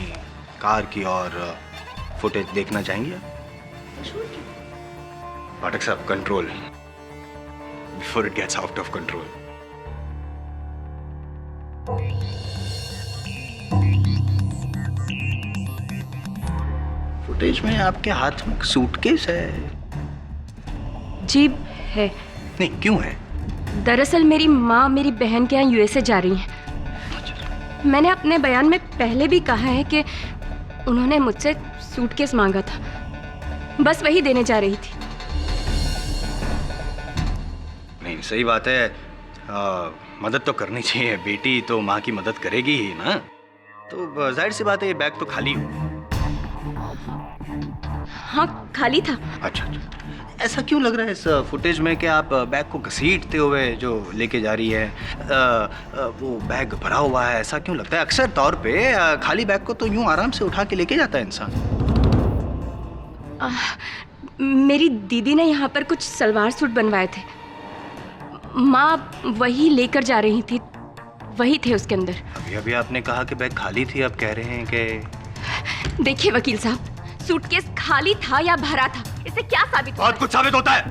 कार की, और फुटेज देखना चाहेंगे? पाठक साहब, control before it gets out of control. Footage में आपके हाथ में सूटकेस है। जी है। नहीं, क्यों है? दरअसल मेरी माँ मेरी बहन के यहाँ यूएसए जा रही हैं। मैंने अपने बयान में पहले भी कहा है कि उन्होंने मुझसे सूटकेस मांगा था, बस वही देने जा रही थी। नहीं, सही बात है, मदद तो करनी चाहिए, बेटी तो माँ की मदद करेगी ही ना। तो जाहिर सी बात है ये बैग तो खाली हो। हाँ, खाली था। अच्छा, ऐसा क्यों लग रहा है इस फुटेज में कि आप बैग को घसीटते हुए जो लेके जा रही है, वो बैग भरा हुआ है, ऐसा क्यों लगता है? अक्सर तौर पे खाली बैग को तो यूं आराम से उठा के लेके जाता है इंसान। मेरी दीदी ने यहाँ पर कुछ सलवार सूट बनवाए थे, माँ वही लेकर जा रही थी, वही थे उसके अंदर। अभी अभी आपने कहा कि बैग खाली थी, अब कह रहे हैं कि... देखिए वकील साहब, सूटकेस खाली था या भरा था, इससे क्या साबित? बहुत कुछ साबित होता है।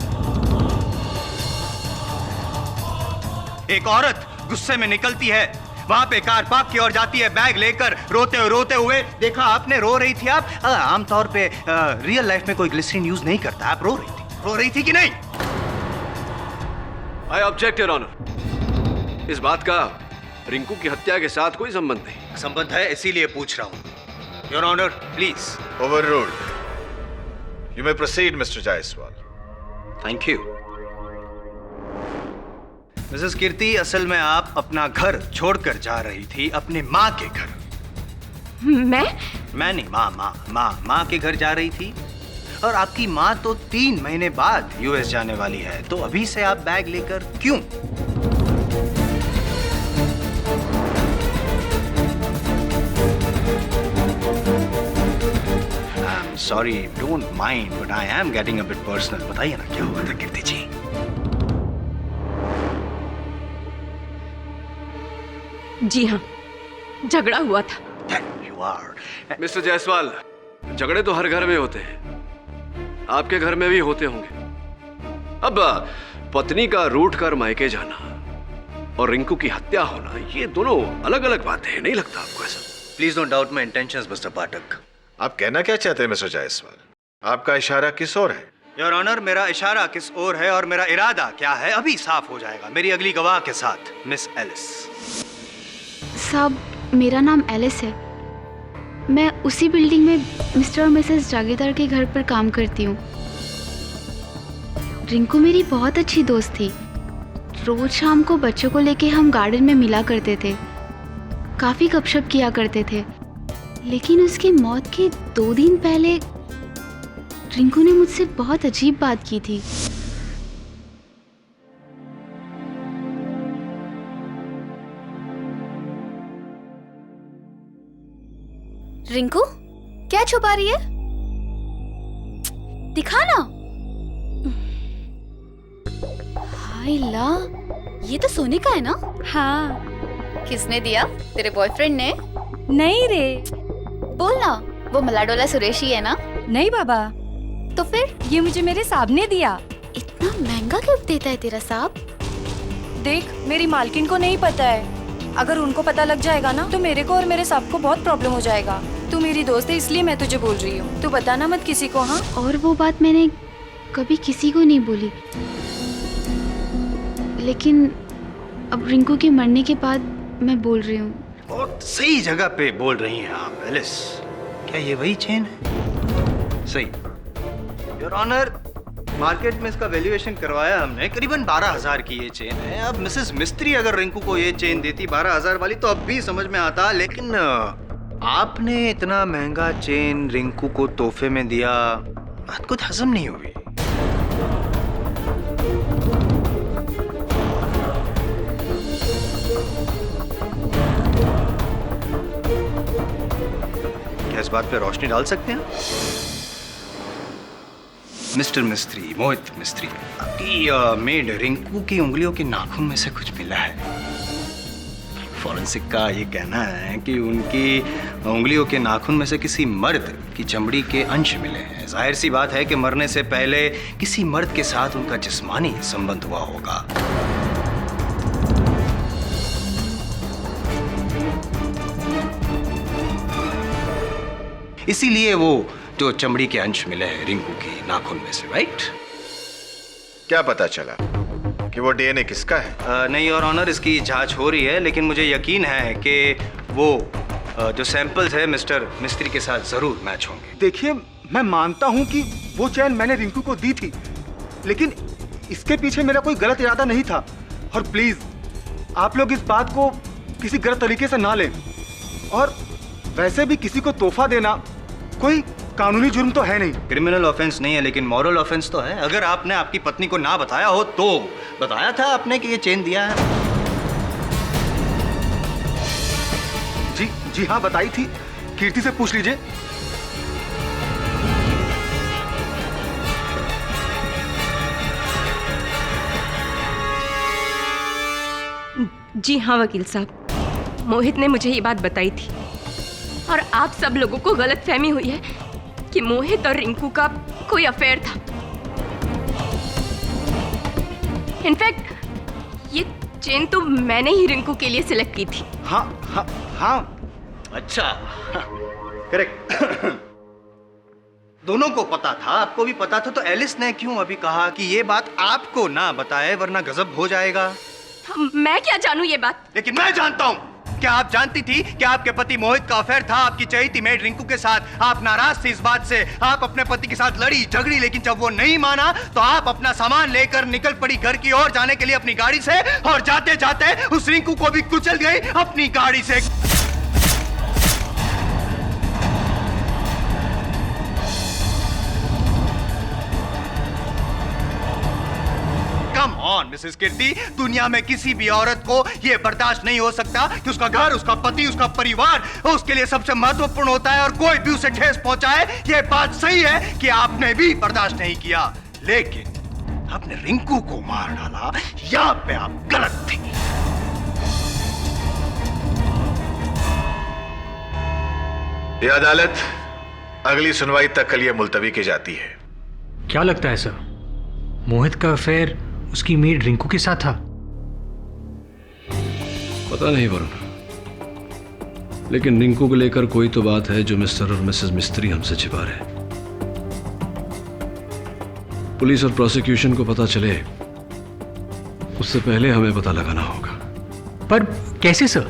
एक औरत गुस्से में निकलती है, वहां पे कार पार्क की ओर जाती है, बैग लेकर रोते हुए देखा आपने, रो रही थी आप। आमतौर पे रियल लाइफ में कोई ग्लिसरीन यूज नहीं करता, आप रो रही थी कि नहीं? I object your honour. इस बात का रिंकू की हत्या के साथ कोई संबंध नहीं। संबंध है, इसीलिए पूछ रहा हूं। Your honour, please. Overruled. You may proceed, Mr. Jaiswal. Thank you. Mrs Kirti, असल में आप अपना घर छोड़कर जा रही थी अपने माँ के घर। मैं नहीं, माँ के घर जा रही थी, और आपकी माँ तो 3 महीने बाद यूएस जाने वाली है, तो अभी से आप बैग लेकर क्यों? Sorry, don't mind, but I am getting a bit personal. बताइए ना क्या हुआ था कीर्ति जी? जी हाँ, झगड़ा हुआ था। You are. मिस्टर जायसवाल, झगड़े तो हर घर में होते हैं, आपके घर में भी होते होंगे। अब पत्नी का रूठ कर मायके जाना और रिंकू की हत्या होना, ये दोनों अलग अलग बातें हैं, नहीं लगता आपको ऐसा? Please don't doubt my intentions mister Pathak. आप कहना क्या चाहते हैं मिस्टर जायसवाल? आपका इशारा किस ओर है? योर ऑनर, मेरा इशारा किस ओर है और मेरा इरादा क्या है अभी साफ हो जाएगा मेरी अगली गवाह के साथ, मिस एलिस। साहब, मेरा नाम एलिस है। मैं उसी बिल्डिंग में मिस्टर और मिसेस जागीरदार के घर पर काम करती हूँ। रिंकू मेरी बहुत अच्छी दोस्त थी। रोज शाम को बच्चों को लेके हम गार्डन में मिला करते थे, काफ़ी गपशप किया करते थे। लेकिन उसकी मौत के 2 दिन पहले रिंकू ने मुझसे बहुत अजीब बात की थी। रिंकू, क्या छुपा रही है? दिखा ना। हाय ला, ये तो सोने का है ना? हाँ। किसने दिया? तेरे बॉयफ्रेंड ने? नहीं रे। बोल ना, वो मलाडोला सुरेश ही है ना? नहीं बाबा। तो फिर? ये मुझे मेरे साहब ने दिया। इतना इतना महंगा गिफ्ट देता है तेरा साहब? देख, मेरी मालकिन को नहीं पता है। अगर उनको पता लग जाएगा ना तो मेरे को और मेरे साहब को बहुत प्रॉब्लम हो जाएगा। तू मेरी दोस्त है इसलिए मैं तुझे बोल रही हूँ। तू बताना मत किसी को। हाँ, और वो बात मैंने कभी किसी को नहीं बोली, लेकिन अब रिंकू के मरने के बाद मैं बोल रही हूँ। बहुत सही जगह पे बोल रही हैं आप एलिस। क्या ये वही चेन है? सही। योर ऑनर, मार्केट में इसका वैल्यूएशन करवाया हमने, करीबन 12,000 की ये चेन है। अब मिसेस मिस्त्री अगर रिंकू को ये चेन देती 12,000 वाली तो अब भी समझ में आता, लेकिन आपने इतना महंगा चेन रिंकू को तोहफे में दिया, बात कुछ हजम नहीं हुई। क्या इस बात पे रोशनी डाल सकते हैं? मिस्टर मिस्त्री, मोहित मिस्त्री, आपकी मेड रिंकू की उंगलियों के नाखून में से कुछ मिला है। फॉरेंसिक का ये कहना है कि उनकी उंगलियों के नाखून में से किसी मर्द की चमड़ी के अंश मिले हैं। जाहिर सी बात है कि मरने से पहले किसी मर्द के साथ उनका जिस्मानी संबंध हुआ होगा। इसीलिए वो जो चमड़ी के अंश मिले हैं रिंकू की नाखून में से, राइट? क्या पता चला कि वो डीएनए किसका है? नहीं और ऑनर, इसकी जांच हो रही है, लेकिन मुझे यकीन है कि वो जो सैंपल्स है मिस्टर मिस्त्री के साथ जरूर मैच होंगे। देखिए, मैं मानता हूँ कि वो चैन मैंने रिंकू को दी थी, लेकिन इसके पीछे मेरा कोई गलत इरादा नहीं था। और प्लीज आप लोग इस बात को किसी गलत तरीके से ना लें। और वैसे भी किसी को तोहफा देना कोई कानूनी जुर्म तो है नहीं। क्रिमिनल ऑफेंस नहीं है, लेकिन मॉरल ऑफेंस तो है। अगर आपने आपकी पत्नी को ना बताया हो तो बताया था आपने कि ये चेन दिया है? जी हाँ, बताई थी। कीर्ति से पूछ लीजिए। जी हाँ वकील साहब, मोहित ने मुझे ये बात बताई थी और आप सब लोगों को गलतफहमी हुई है कि मोहित और रिंकू का कोई अफेयर था। इनफैक्ट ये चेन तो मैंने ही रिंकू के लिए सिलेक्ट की थी। हाँ। अच्छा, करेक्ट। दोनों को पता था, आपको भी पता था, तो एलिस ने क्यों अभी कहा कि ये बात आपको ना बताए वरना गजब हो जाएगा? मैं क्या जानूं ये बात? लेकिन मैं जानता हूं। क्या आप जानती थी कि आपके पति मोहित का अफेयर था आपकी चहेती मेड रिंकू के साथ? आप नाराज थी इस बात से, आप अपने पति के साथ लड़ी झगड़ी, लेकिन जब वो नहीं माना तो आप अपना सामान लेकर निकल पड़ी घर की ओर जाने के लिए अपनी गाड़ी से, और जाते जाते उस रिंकू को भी कुचल गई अपनी गाड़ी से। कम ऑन मिसेस कीर्ति, दुनिया में किसी भी औरत को यह बर्दाश्त नहीं हो सकता कि उसका घर, उसका पति, उसका परिवार उसके लिए सबसे महत्वपूर्ण होता है और कोई भी उसे ठेस पहुंचाए। यह बात सही है कि आपने भी बर्दाश्त नहीं किया, लेकिन आपने रिंकू को मार डाला। यहाँ पे आप गलत थी। यह अदालत अगली सुनवाई तक के लिए मुलतवी की जाती है। क्या लगता है सर, मोहित का अफेयर उसकी मेड रिंकू के साथ था? पता नहीं वरुण, लेकिन रिंकू को लेकर कोई तो बात है जो मिस्टर और मिसेस मिस्त्री हमसे छिपा रहे। पुलिस और प्रोसिक्यूशन को पता चले उससे पहले हमें पता लगाना होगा। पर कैसे सर?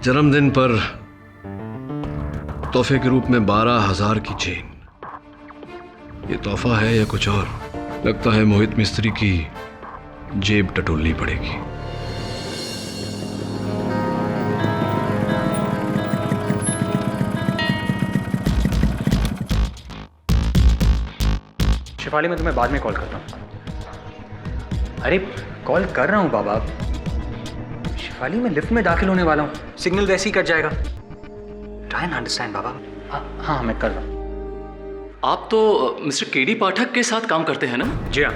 जन्मदिन पर तोहफे के रूप में 12,000 की चेन, ये तोहफा है या कुछ और? लगता है मोहित मिस्त्री की जेब टटोलनी पड़ेगी। शिफाली, मैं तुम्हें बाद में कॉल करता हूँ। अरे कॉल कर रहा हूँ बाबा। शिफाली, मैं लिफ्ट में दाखिल होने वाला हूँ, सिग्नल वैसे ही कट जाएगा। ट्राई एंड अंडरस्टैंड बाबा। हाँ, मैं कर रहा हूँ। आप तो मिस्टर केडी पाठक के साथ काम करते हैं ना? जी हाँ,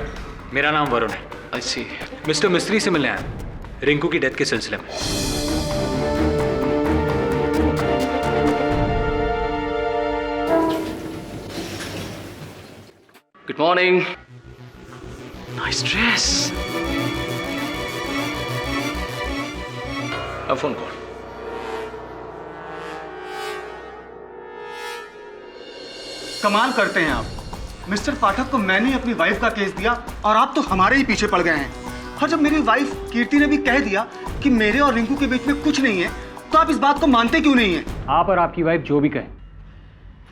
मेरा नाम वरुण है। अच्छी। मिस्टर मिस्त्री से मिलने आया रिंकू की डेथ के सिलसिले में। Good morning. Nice dress. अब फोन कॉल। कमाल करते हैं आप। मिस्टर पाठक को मैंने ही अपनी वाइफ का केस दिया और आप तो हमारे ही पीछे पड़ गए हैं। और जब मेरी वाइफ कीर्ति ने भी कह दिया कि मेरे और रिंकू के बीच में कुछ नहीं है, तो आप इस बात को मानते क्यों नहीं हैं? आप और आपकी वाइफ जो भी कहें,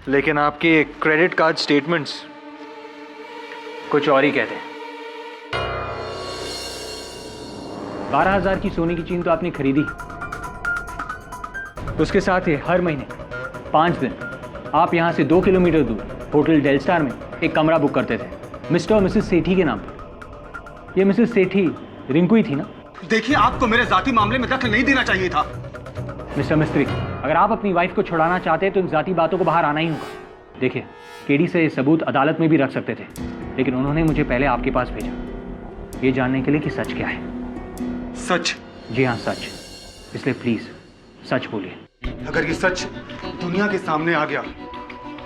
लेकिन आपके क्रेडिट कार्ड स्टेटमेंट्स कुछ और ही कहते हैं। 12,000 की सोने की चेन तो आपने खरीदी, उसके साथ ही हर महीने 5 दिन आप यहाँ से 2 किलोमीटर दूर होटल डेल स्टार में एक कमरा बुक करते थे मिस्टर और मिसेस सेठी के नाम पर। ये मिसेस सेठी रिंकू ही थी ना? देखिए, आपको मेरे जाती मामले में दखल नहीं देना चाहिए था। मिस्टर मिस्त्री, अगर आप अपनी वाइफ को छुड़ाना चाहते हैं तो इन जाती बातों को बाहर आना ही होगा। देखिए, केडी से ये सबूत अदालत में भी रख सकते थे, लेकिन उन्होंने मुझे पहले आपके पास भेजा ये जानने के लिए कि सच क्या है। सच? जी हाँ, सच। इसलिए प्लीज सच बोलिए। अगर ये सच दुनिया के सामने आ गया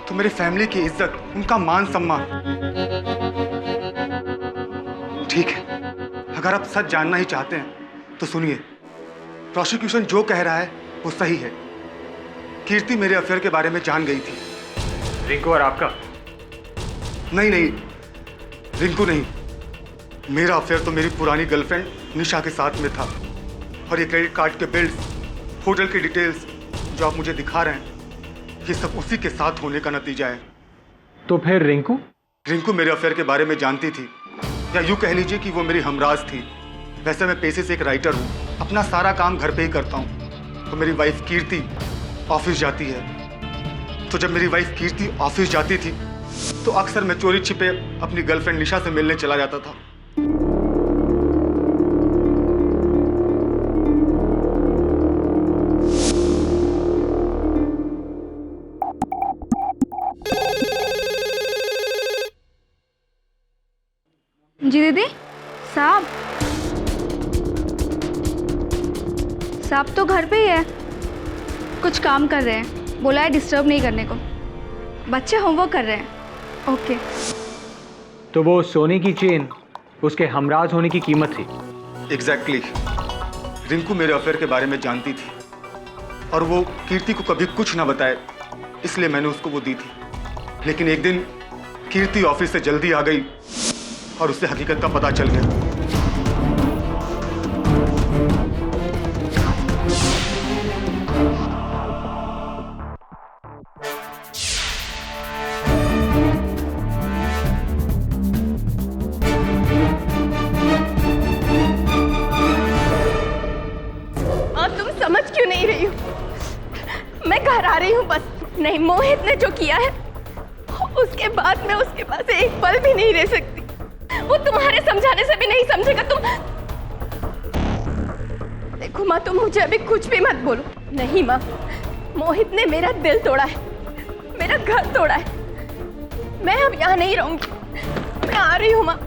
तो मेरे फैमिली की इज्जत, उनका मान सम्मान। ठीक है, अगर आप सच जानना ही चाहते हैं तो सुनिए, प्रोसिक्यूशन जो कह रहा है वो सही है। कीर्ति मेरे अफेयर के बारे में जान गई थी। रिंकू और आपका? नहीं, रिंकू नहीं। मेरा अफेयर तो मेरी पुरानी गर्लफ्रेंड निशा के साथ में था। और ये क्रेडिट कार्ड के बिल्स, होटल की डिटेल्स जो आप मुझे दिखा रहे हैं, ये सब उसी के साथ होने का नतीजा है। तो फिर रिंकू? रिंकू मेरे अफेयर के बारे में जानती थी, या यूँ कह लीजिए कि वो मेरी हमराज थी। वैसे मैं पेशे से एक राइटर हूँ, अपना सारा काम घर पे ही करता हूँ। तो मेरी वाइफ कीर्ति ऑफिस जाती है। तो जब मेरी वाइफ कीर्ति ऑफिस जाती थी तो अक्सर मैं चोरी छिपे अपनी गर्लफ्रेंड निशा से मिलने चला जाता था। जी दीदी, साहब तो घर पे ही है, कुछ काम कर रहे हैं। बोला है डिस्टर्ब नहीं करने को। बच्चे होमवर्क कर रहे हैं। ओके। तो वो सोने की चेन उसके हमराज होने की कीमत थी? एग्जैक्टली। रिंकू मेरे अफेयर के बारे में जानती थी और वो कीर्ति को कभी कुछ ना बताए, इसलिए मैंने उसको वो दी थी। लेकिन एक दिन कीर्ति ऑफिस से जल्दी आ गई और उसे हकीकत का पता चल गया। और तुम समझ क्यों नहीं रही हो? मैं घर आ रही हूँ बस। नहीं, मोहित ने जो किया है उसके बाद मैं उसके पास एक पल भी नहीं रह सकती। वो तुम्हारे समझाने से भी नहीं समझेगा। तुम देखो माँ, तुम मुझे अभी कुछ भी मत बोलो। नहीं माँ, मोहित ने मेरा दिल तोड़ा है, मेरा घर तोड़ा है। मैं अब यहाँ नहीं रहूंगी, मैं आ रही हूँ माँ।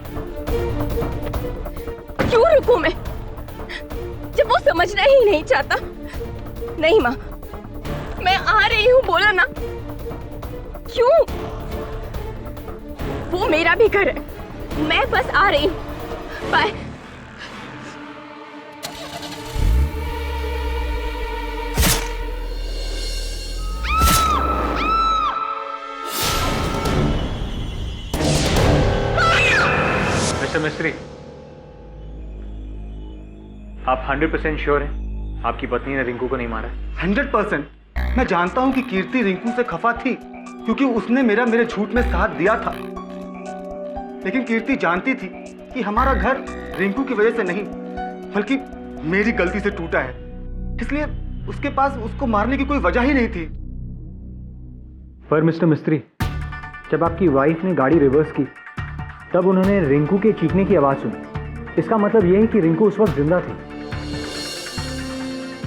क्यों रुकूं मैं जब वो समझना ही नहीं चाहता? नहीं माँ, मैं आ रही हूँ, बोला ना। क्यों? वो मेरा भी घर है, मैं बस आ रही हूँ। बाय। मिस्टर मिस्त्री, आप 100% श्योर हैं आपकी पत्नी ने रिंकू को नहीं मारा? 100%। मैं जानता हूँ कि कीर्ति रिंकू से खफा थी क्योंकि उसने मेरे झूठ में साथ दिया था। लेकिन कीर्ति जानती थी कि हमारा घर रिंकू की वजह से नहीं बल्कि मेरी गलती से टूटा है, इसलिए उसके पास उसको मारने की कोई वजह ही नहीं थी। पर मिस्टर मिस्त्री, जब आपकी वाइफ ने गाड़ी रिवर्स की तब उन्होंने रिंकू के चीखने की आवाज सुनी। इसका मतलब यह है कि रिंकू उस वक्त जिंदा थी।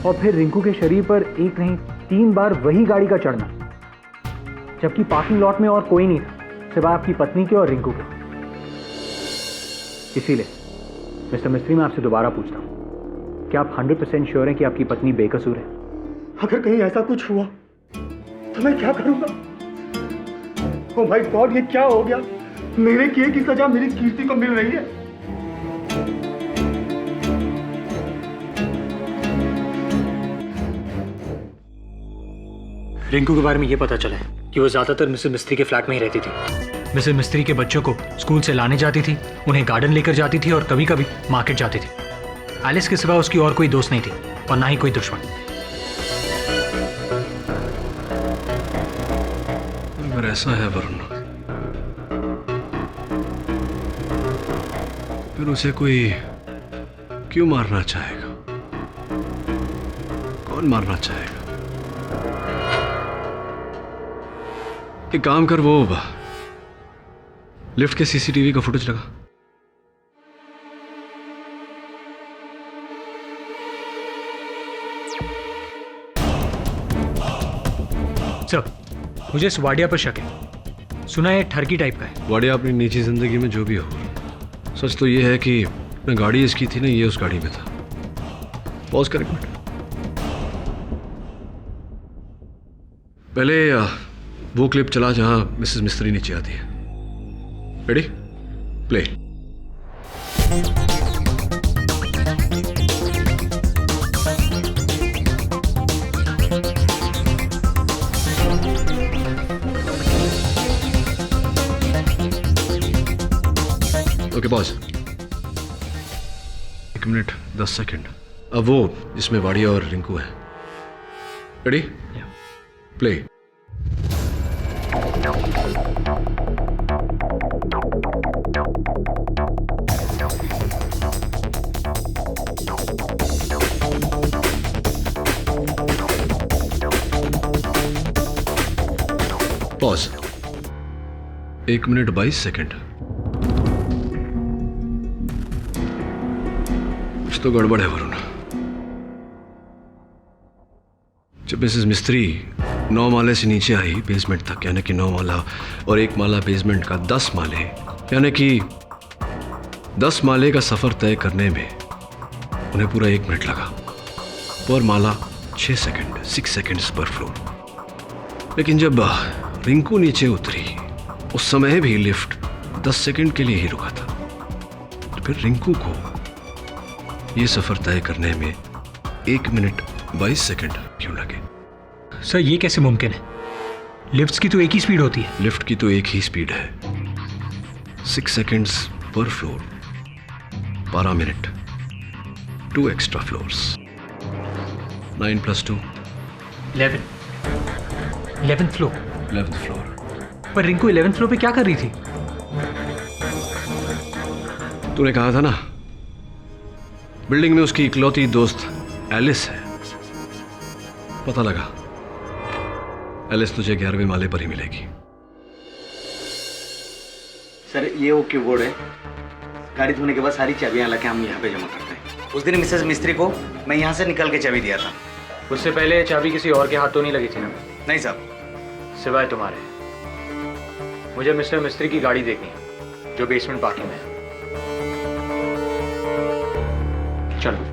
और फिर रिंकू के शरीर पर एक नहीं 3 बार वही गाड़ी का चढ़ना, जबकि पार्किंग लॉट में और कोई नहीं था सिवाय आपकी पत्नी के और रिंकू के। इसीलिए मिस्टर मिस्त्री, मैं आपसे दोबारा पूछता हूं, क्या आप 100% श्योर हैं कि आपकी पत्नी बेकसूर है? अगर कहीं ऐसा कुछ हुआ तो मैं क्या करूंगा? ओह माय गॉड, ये क्या हो गया? मेरे किए की सजा मेरी कीर्ति को मिल रही है। रिंकू के बारे में ये पता चला है कि वो ज्यादातर मिसेस मिस्त्री के फ्लैट में ही रहती थी। मिसेस मिस्त्री के बच्चों को स्कूल से लाने जाती थी, उन्हें गार्डन लेकर जाती थी और कभी कभी मार्केट जाती थी। एलिस के सिवा उसकी और कोई दोस्त नहीं थी और ना ही कोई दुश्मन। अगर ऐसा है वरुण, फिर उसे कोई क्यों मारना चाहेगा? कौन मारना चाहेगा? एक काम कर, वो लिफ्ट के सीसीटीवी का फुटेज लगा। सर, मुझे इस वाडिया पर शक है। सुना है ठरकी टाइप का है। वाडिया अपनी निजी जिंदगी में जो भी हो, सच तो ये है कि मैं गाड़ी इसकी थी ना, ये उस गाड़ी में था। पॉज कर एक मिनट। पहले वो क्लिप चला जहां मिसेस मिस्त्री नीचे आती है। Ready? Play. Okay pause. 1 minute 10 second. अब वो जिसमें वाडिया और रिंकू है। Ready? Play. Pause. 1 minute 22 second. कुछ तो गड़बड़ है वरुण। जब मिसेस मिस्त्री 9 माले से नीचे आई बेसमेंट तक, यानी कि 9 माला और 1 माला बेसमेंट का 10 माले, यानी कि 10 माले का सफर तय करने में उन्हें पूरा 1 मिनट लगा। पर माला 6 सेकंड, 6 सेकंड्स पर फ्लोर। लेकिन जब रिंकू नीचे उतरी उस समय भी लिफ्ट 10 सेकंड के लिए ही रुका था। तो फिर रिंकू को यह सफर तय करने में 1 मिनट 22 सेकंड क्यों लगे? सर, ये कैसे मुमकिन है? लिफ्ट्स की तो एक ही स्पीड होती है। लिफ्ट की तो एक ही स्पीड है, 6 सेकंड्स पर floor, 12 minute, 2 extra floors, 9 + 2 11। 11th floor. 11th floor. पर रिंकू 11th फ्लोर पे क्या कर रही थी? तूने कहा था ना, बिल्डिंग में उसकी इकलौती दोस्त एलिस है। पता लगा, एलिस तुझे 11वें माले पर ही मिलेगी। सर, ये वो कीबोर्ड है। गाड़ी धोने के बाद सारी चाबियां लाके हम यहाँ पे जमा करते हैं। उस दिन मिसेस मिस्त्री को मैं यहाँ से निकल के चाबी दिया था। उससे पहले चाबी किसी और के हाथ तो नहीं लगी थी ना? नहीं साहब। सिवाय तुम्हारे। मुझे मिस्टर मिस्त्री की गाड़ी देखनी है जो बेसमेंट पार्किंग में है। चलो।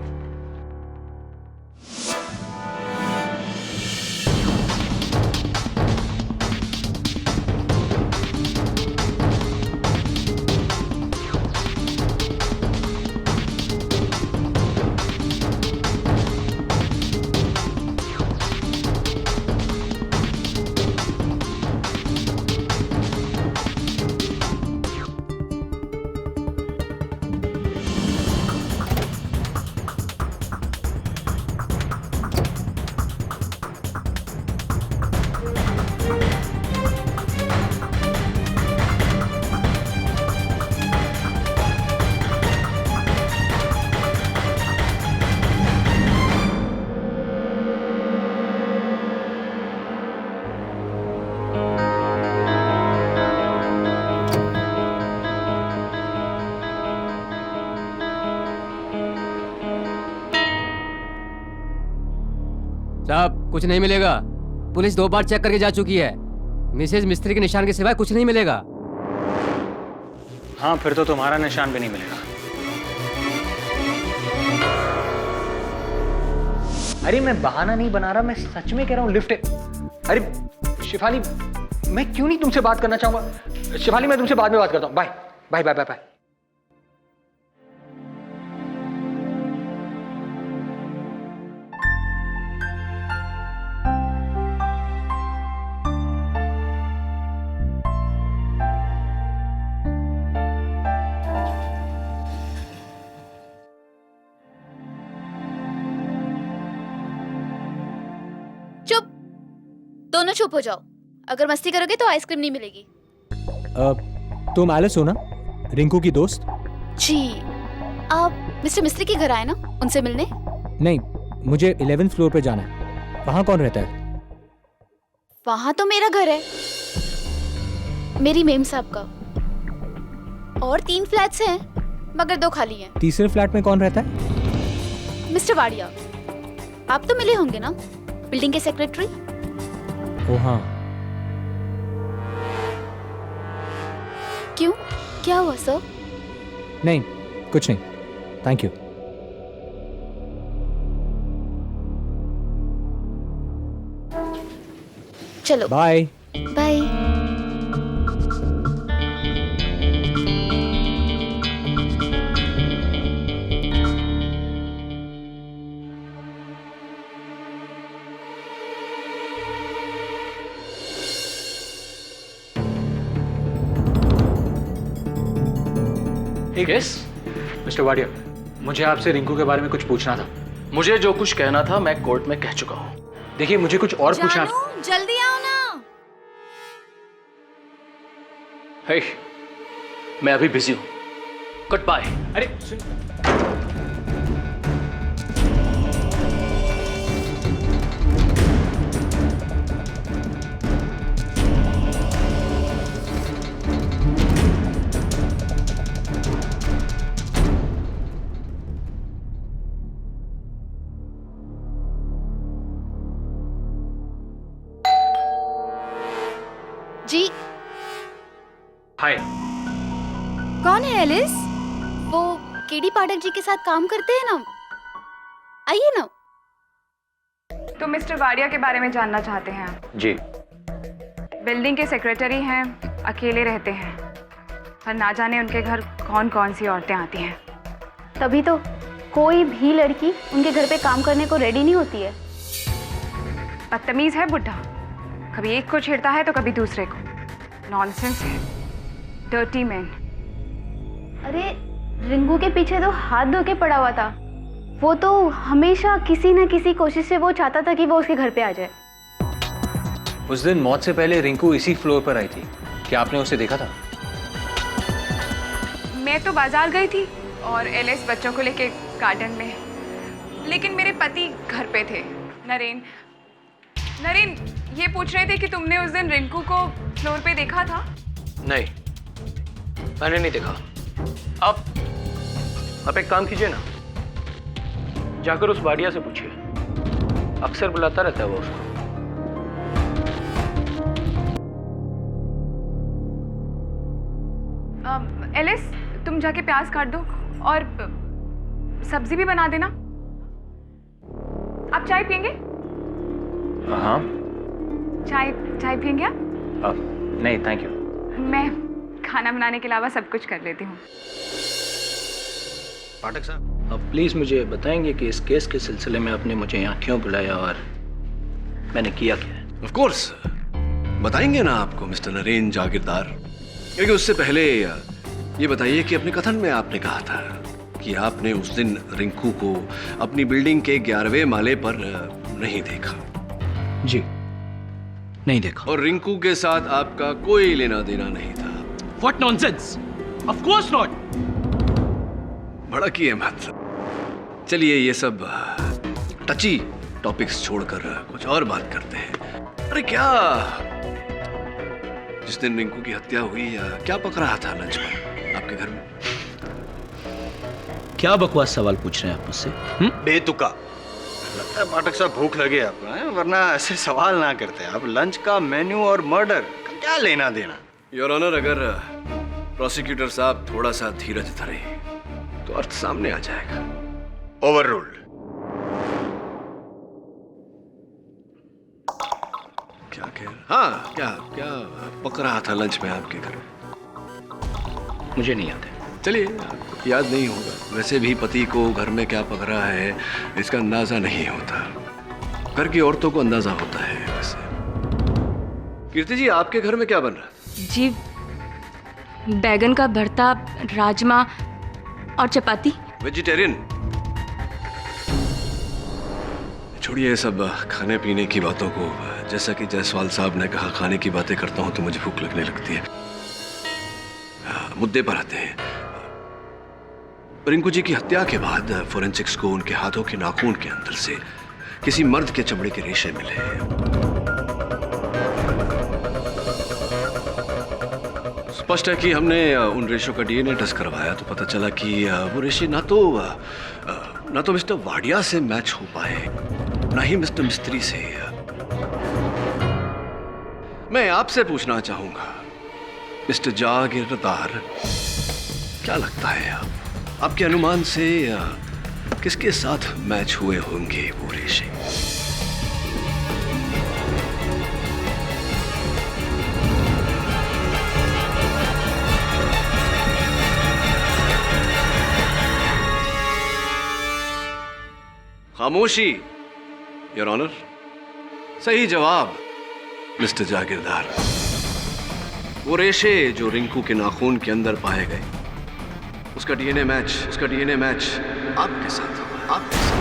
साहब, कुछ नहीं मिलेगा। पुलिस 2 बार चेक करके जा चुकी है। मिसेज मिस्त्री के निशान के सिवाय कुछ नहीं मिलेगा। हाँ, फिर तो तुम्हारा निशान भी नहीं मिलेगा। अरे मैं बहाना नहीं बना रहा, मैं सच में कह रहा हूँ। लिफ्ट। अरे शिफाली, मैं क्यों नहीं तुमसे बात करना चाहूंगा? शिवाली, मैं तुमसे बाद में बात करता हूँ। Bye bye bye bye bye. चुप, दोनों चुप हो जाओ। अगर मस्ती करोगे तो आइसक्रीम नहीं मिलेगी। तुम एलिस हो ना, रिंकू की दोस्त? जी, आप मिस्टर मिस्त्री के घर आए ना उनसे मिलने? नहीं, मुझे 11th फ्लोर पे जाना है। वहाँ कौन रहता है? वहाँ तो मेरा घर है, मेरी मेम साहब का। और 3 फ्लैट्स हैं मगर 2 खाली हैं। तीसरे फ्लैट में कौन रहता है? मिस्टर वाडिया। आप तो मिले होंगे ना, बिल्डिंग के सेक्रेटरी। ओ हाँ। क्यों, क्या हुआ सर? नहीं, कुछ नहीं, थैंक यू। चलो bye bye. Yes mister Wadia, मुझे आपसे रिंकू के बारे में कुछ पूछना था। मुझे जो कुछ कहना था मैं कोर्ट में कह चुका हूँ। देखिए, मुझे कुछ और पूछना। जल्दी आओ ना। हे, मैं अभी बिजी हूँ। Goodbye. अरे सुन, जी। हाय। कौन है एलिस? वो केडी पाठक जी के साथ काम करते हैं ना, आइए ना। तो मिस्टर वाडिया के बारे में जानना चाहते हैं आप? जी। बिल्डिंग के सेक्रेटरी हैं, अकेले रहते हैं, पर ना जाने उनके घर कौन कौन सी औरतें आती हैं। तभी तो कोई भी लड़की उनके घर पे काम करने को रेडी नहीं होती है। बदतमीज है बुढ़ा, कभी एक को छेड़ता है तो कभी दूसरे को। नॉनसेंस है, डर्टी मैन। अरे रिंकू के पीछे तो हाथ धो के पड़ा हुआ था। वो तो हमेशा किसी न किसी कोशिश से वो चाहता था कि वो उसके घर पे आ जाए। उस दिन मौत से पहले रिंकू इसी फ्लोर पर आई थी, क्या आपने उसे देखा था? मैं तो बाजार गई थी और एलिस बच्चों को लेके गार्डन में, लेकिन मेरे पति घर पे थे। नरेन ये पूछ रहे थे कि तुमने उस दिन रिंकू को फ्लोर पे देखा था? नहीं, मैंने नहीं देखा। आप एक काम कीजिए ना, जाकर उस वाडिया से पूछिए, अक्सर बुलाता रहता है वो उसको। एलिस, तुम जाके प्याज काट दो और सब्जी भी बना देना। आप चाय पियेंगे? हाँ। चाय पियेंगे आप? नहीं थैंक यू। मैं खाना बनाने के अलावा सब कुछ कर लेती हूँ। पाठक साहब, अब प्लीज मुझे बताएंगे कि इस केस के सिलसिले में आपने मुझे यहाँ क्यों बुलाया और मैंने किया क्या है? ऑफ कोर्स बताएंगे ना आपको मिस्टर नरेन जागीरदार। लेकिन उससे पहले ये बताइए कि अपने कथन में आपने कहा था कि आपने उस दिन रिंकू को अपनी बिल्डिंग के 11वें माले पर नहीं देखा। जी, नहीं देखा। और रिंकू के साथ आपका कोई लेना देना नहीं था। What nonsense? Of course not. भड़किए मत। चलिए ये सब टची टॉपिक्स छोड़कर कुछ और बात करते हैं। अरे क्या जिस दिन रिंकू की हत्या हुई क्या पक रहा था लंच पर आपके घर में? क्या बकवास सवाल पूछ रहे हैं आप मुझसे? बेतुका लगता है पाठक साहब, भूख लगे आपको हैं? वरना ऐसे सवाल ना करते। आप लंच का मेन्यू और मर्डर का क्या लेना देना? योर ऑनर, अगर प्रोसिक्यूटर साहब थोड़ा सा धीरज धरे तो अर्थ सामने आ जाएगा। Over ruled. क्या कह रहा? हाँ, क्या क्या पक रहा था लंच में आपके घर में? मुझे नहीं याद है। चलिए, आपको याद नहीं होगा। वैसे भी पति को घर में क्या पक रहा है इसका अंदाजा नहीं होता। घर की औरतों को अंदाजा होता है वैसे। कीर्ति जी, आपके घर में क्या बन रहा है? जी, बैगन का भरता, राजमा और चपाती। वेजिटेरियन? छोड़िए सब खाने पीने की बातों को। जैसा कि जायसवाल साहब ने कहा, खाने की बातें करता हूं तो मुझे भूख लगने लगती है। मुद्दे पर आते हैं। रिंकू जी की हत्या के बाद फोरेंसिक्स को उनके हाथों के नाखून के अंदर से किसी मर्द के चमड़े के रेशे मिले। स्पष्ट है कि हमने उन रेशों का डीएनए टेस्ट करवाया तो पता चला कि वो रेशे ना तो मिस्टर वाडिया से मैच हो पाए, ना ही मिस्टर मिस्त्री से। मैं आपसे पूछना चाहूंगा मिस्टर जागीरदार, क्या लगता है आपके अनुमान से किसके साथ मैच हुए होंगे वो रेशे? खामोशी, योर ऑनर। सही जवाब मिस्टर जागीरदार। वो रेशे जो रिंकू के नाखून के अंदर पाए गए, उसका डीएनए मैच आपके साथ हुआ, आपके साथ।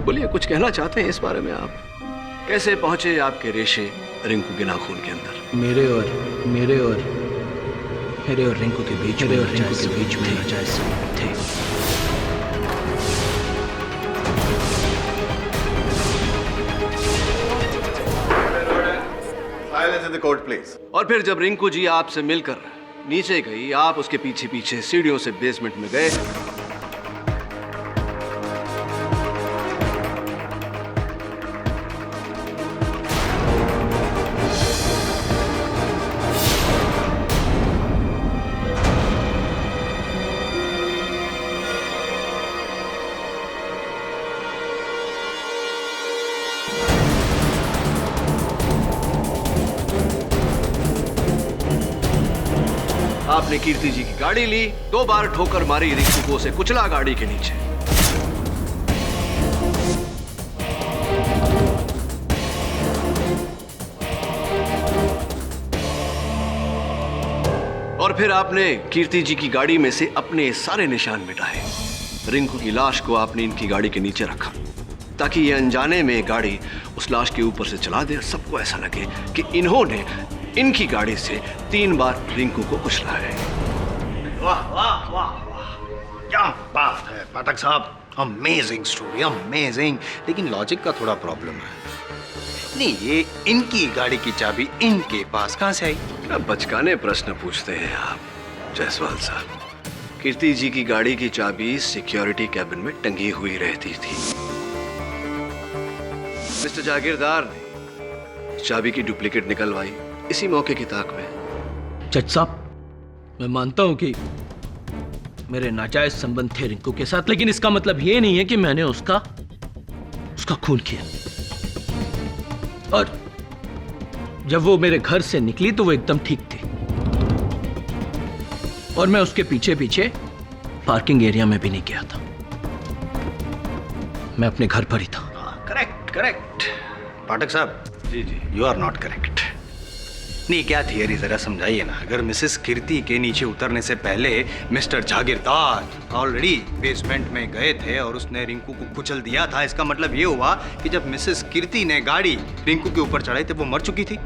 बोलिए, कुछ कहना चाहते हैं इस बारे में आप? कैसे पहुंचे आपके रेशे रिंकू के नाखून के अंदर? मेरे और रिंकू के बीच में नाजायज थे। Silence in the court, please. और फिर जब रिंकू जी आपसे मिलकर नीचे गई, आप उसके पीछे पीछे सीढ़ियों से बेसमेंट में गए। आपने कीर्ति जी की गाड़ी ली, 2 बार ठोकर मारी रिंकू को, उसे कुचला गाड़ी के नीचे। और फिर आपने कीर्ति जी की गाड़ी में से अपने सारे निशान मिटाए। रिंकू की लाश को आपने इनकी गाड़ी के नीचे रखा ताकि ये अनजाने में गाड़ी उस लाश के ऊपर से चला दे और सबको ऐसा लगे कि इन्होंने इनकी गाड़ी से 3 बार रिंकू को कुचला है। वाह वाह वाह वाह, क्या बात है पाठक साहब। Amazing story, amazing. लेकिन लॉजिक का थोड़ा प्रॉब्लम है। नहीं, ये इनकी गाड़ी की चाबी इनके पास कहां से आई? क्या बचकाने प्रश्न पूछते हैं आप जायसवाल साहब। कीर्ति जी की गाड़ी की चाबी सिक्योरिटी कैबिन में टंगी हुई रहती थी। मिस्टर जागीरदार ने चाबी की डुप्लीकेट निकलवाई इसी मौके की ताक में। जज साहब, मैं मानता हूं कि मेरे नाजायज संबंध थे रिंकू के साथ, लेकिन इसका मतलब ये नहीं है कि मैंने उसका खून किया। और जब वो मेरे घर से निकली तो वो एकदम ठीक थी और मैं उसके पीछे पीछे पार्किंग एरिया में भी नहीं गया था। मैं अपने घर पर ही था। करेक्ट करेक्ट पाठक साहब। जी जी, यू आर नॉट करेक्ट। नहीं, क्या थियरी जरा समझाइए ना। अगर मिसेस कीर्ति के नीचे उतरने से पहले मिस्टर जागीरदार ऑलरेडी बेसमेंट में गए थे और उसने रिंकू को कुचल दिया था, इसका मतलब ये हुआ कि जब मिसेस कीर्ति ने गाड़ी रिंकू के ऊपर चढ़ाई तब वो मर चुकी थी।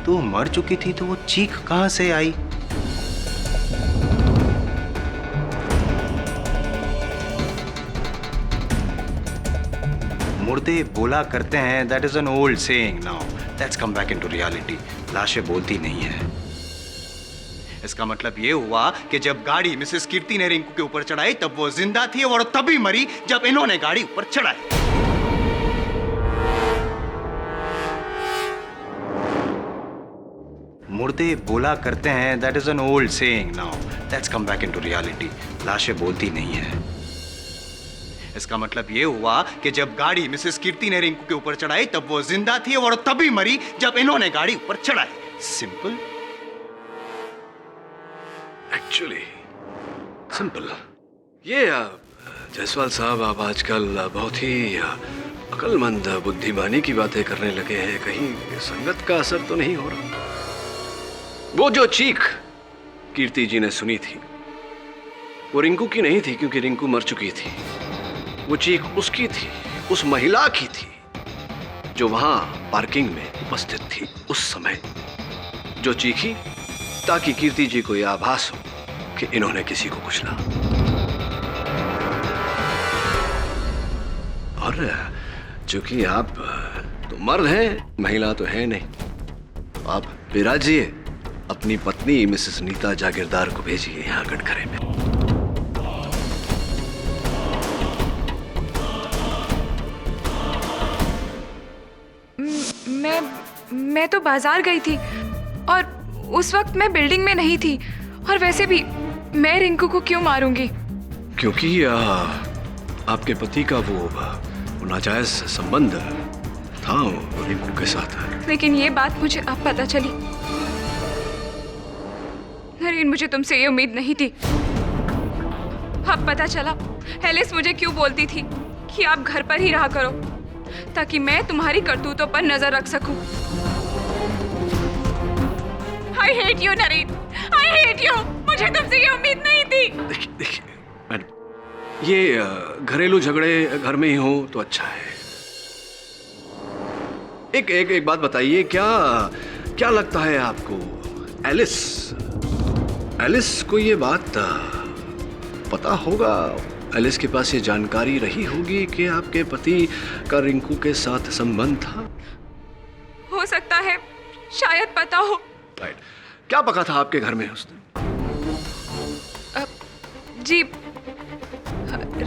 तो मर चुकी थी तो वो चीख कहां से आई? मुर्दे बोला करते हैं, that is an old saying. Now let's come back into reality. लाशें बोलती नहीं है। इसका मतलब ये हुआ कि जब गाड़ी मिसेस कीर्ति ने रिंकू के ऊपर चढ़ाई तब वो जिंदा थी और तभी मरी जब इन्होंने गाड़ी ऊपर चढ़ाई। मुर्दे बोला करते हैं, that is an old saying, now let's come back into reality. लाशें बोलती नहीं है। इसका मतलब ये हुआ कि जब गाड़ी मिसेस कीर्ति ने रिंकू के ऊपर चढ़ाई तब वो जिंदा थी और तभी मरी जब इन्होंने गाड़ी ऊपर चढ़ाई। सिंपल। Actually simple. ये जायसवाल साहब, आप आजकल बहुत ही अक्लमंद बुद्धिमानी की बातें करने लगे हैं। कहीं संगत का असर तो नहीं हो रहा? वो जो चीख कीर्ति जी ने सुनी थी वो रिंकू की नहीं थी, क्योंकि रिंकू मर चुकी थी। वो चीख उसकी थी, उस महिला की थी जो वहां पार्किंग में उपस्थित थी उस समय, जो चीखी ताकि कीर्ति जी को यह आभास हो कि इन्होंने किसी को कुचला। और चूंकि आप तो मर्द हैं, महिला तो है नहीं, आप विराजिए अपनी पत्नी मिसेस नीता जागीरदार को भेजिए यहाँ गटखरे में। मैं तो बाजार गई थी और उस वक्त मैं बिल्डिंग में नहीं थी, और वैसे भी मैं रिंकू को क्यों मारूंगी? क्योंकि आपके पति का वो नाजायज संबंध था रिंकू के साथ। लेकिन ये बात मुझे अब पता चली। नरेन, मुझे तुमसे ये उम्मीद नहीं थी। अब पता चला एलिस मुझे क्यों बोलती थी कि आप घर पर ही रहा करो ताकि मैं तुम्हारी करतूतों पर नजर रख सकूं। I hate you, Naren. I hate you। मुझे तुमसे ये उम्मीद नहीं थी। देखिए मैडम, ये घरेलू झगड़े घर में ही हो तो अच्छा है। एक बात बताइए, क्या लगता है आपको, एलिस को ये बात पता होगा? एलिस के पास ये जानकारी रही होगी कि आपके पति का रिंकू के साथ संबंध था? हो सकता है, शायद पता हो। राइट। क्या पका था आपके घर में उस दिन? जी,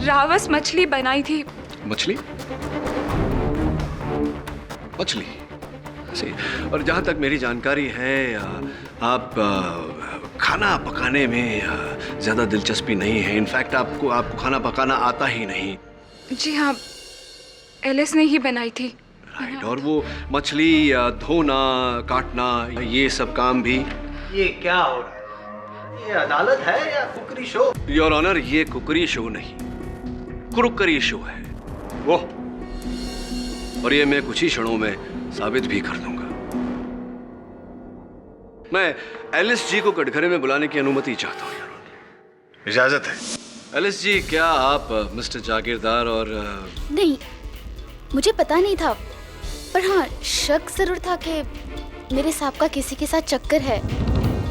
रावस मछली बनाई थी। मछली? सही। और जहाँ तक मेरी जानकारी है, आप खाना पकाने में ज़्यादा दिलचस्पी नहीं है। इनफैक्ट आपको खाना पकाना आता ही नहीं। जी हाँ, एलिस ने ही बनाई थी। राइट। और वो मछली धोना, काटना, ये सब काम भी। ये क्या हो रहा है? ये अदालत है या कुकरी शो? योर ऑनर, ये कुकरी शो नहीं, कुरुकरी शो है वो। और ये मैं कुछ ही क्षणों में साबित भी कर दूंगा। मैं एलिस जी को कटघरे में बुलाने की अनुमति चाहता हूँ, योर ऑनर। इजाजत है। एलिस जी, क्या आप मिस्टर जागीरदार और नहीं, मुझे पता नहीं था, पर हाँ शक जरूर था कि मेरे साहब का किसी के साथ चक्कर है।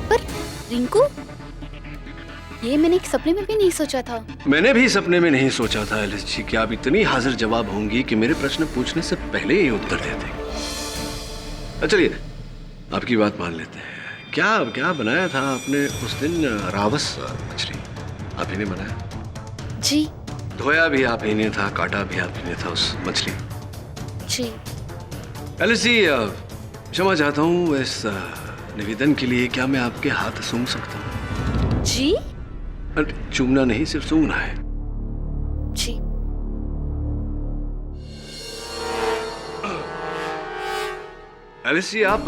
पर रिंकू, ये मैंने एक सपने में भी नहीं सोचा था। मैंने भी सपने में नहीं सोचा था एलिस जी कि आप इतनी हाजिर जवाब होंगी कि मेरे प्रश्न पूछने से पहले ही उत्तर दे देंगे। चलिए, आपकी बात मान लेते हैं। क्या बनाया था आपने उस दिन? रावस मछली आप ही ने बनाया? जी। धोया भी आप ही ने था, काटा भी आप ही ने था उस मछली? जी। एलिस जी, क्षमा चाहता हूँ इस निवेदन के लिए। क्या मैं आपके हाथ सूंघ सकता हूँ? जी। चूमना नहीं, सिर्फ सूंघना है। जी। एलिस जी, आप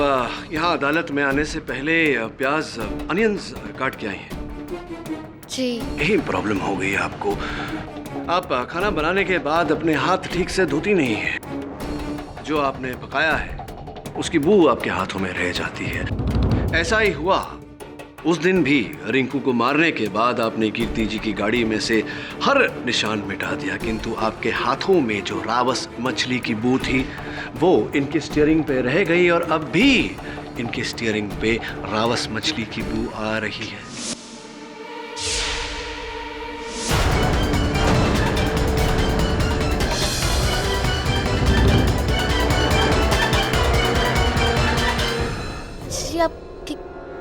यहाँ अदालत में आने से पहले प्याज, अनियंस काट के आई हैं। जी। यही प्रॉब्लम हो गई आपको। आप खाना बनाने के बाद अपने हाथ ठीक से धोती नहीं है। जो आपने पकाया है उसकी बू आपके हाथों में रह जाती है। ऐसा ही हुआ उस दिन भी। रिंकू को मारने के बाद आपने कीर्ति जी की गाड़ी में से हर निशान मिटा दिया, किंतु आपके हाथों में जो रावस मछली की बू थी वो इनकी स्टीयरिंग पे रह गई, और अब भी इनकी स्टीयरिंग पे रावस मछली की बू आ रही है। जी, आप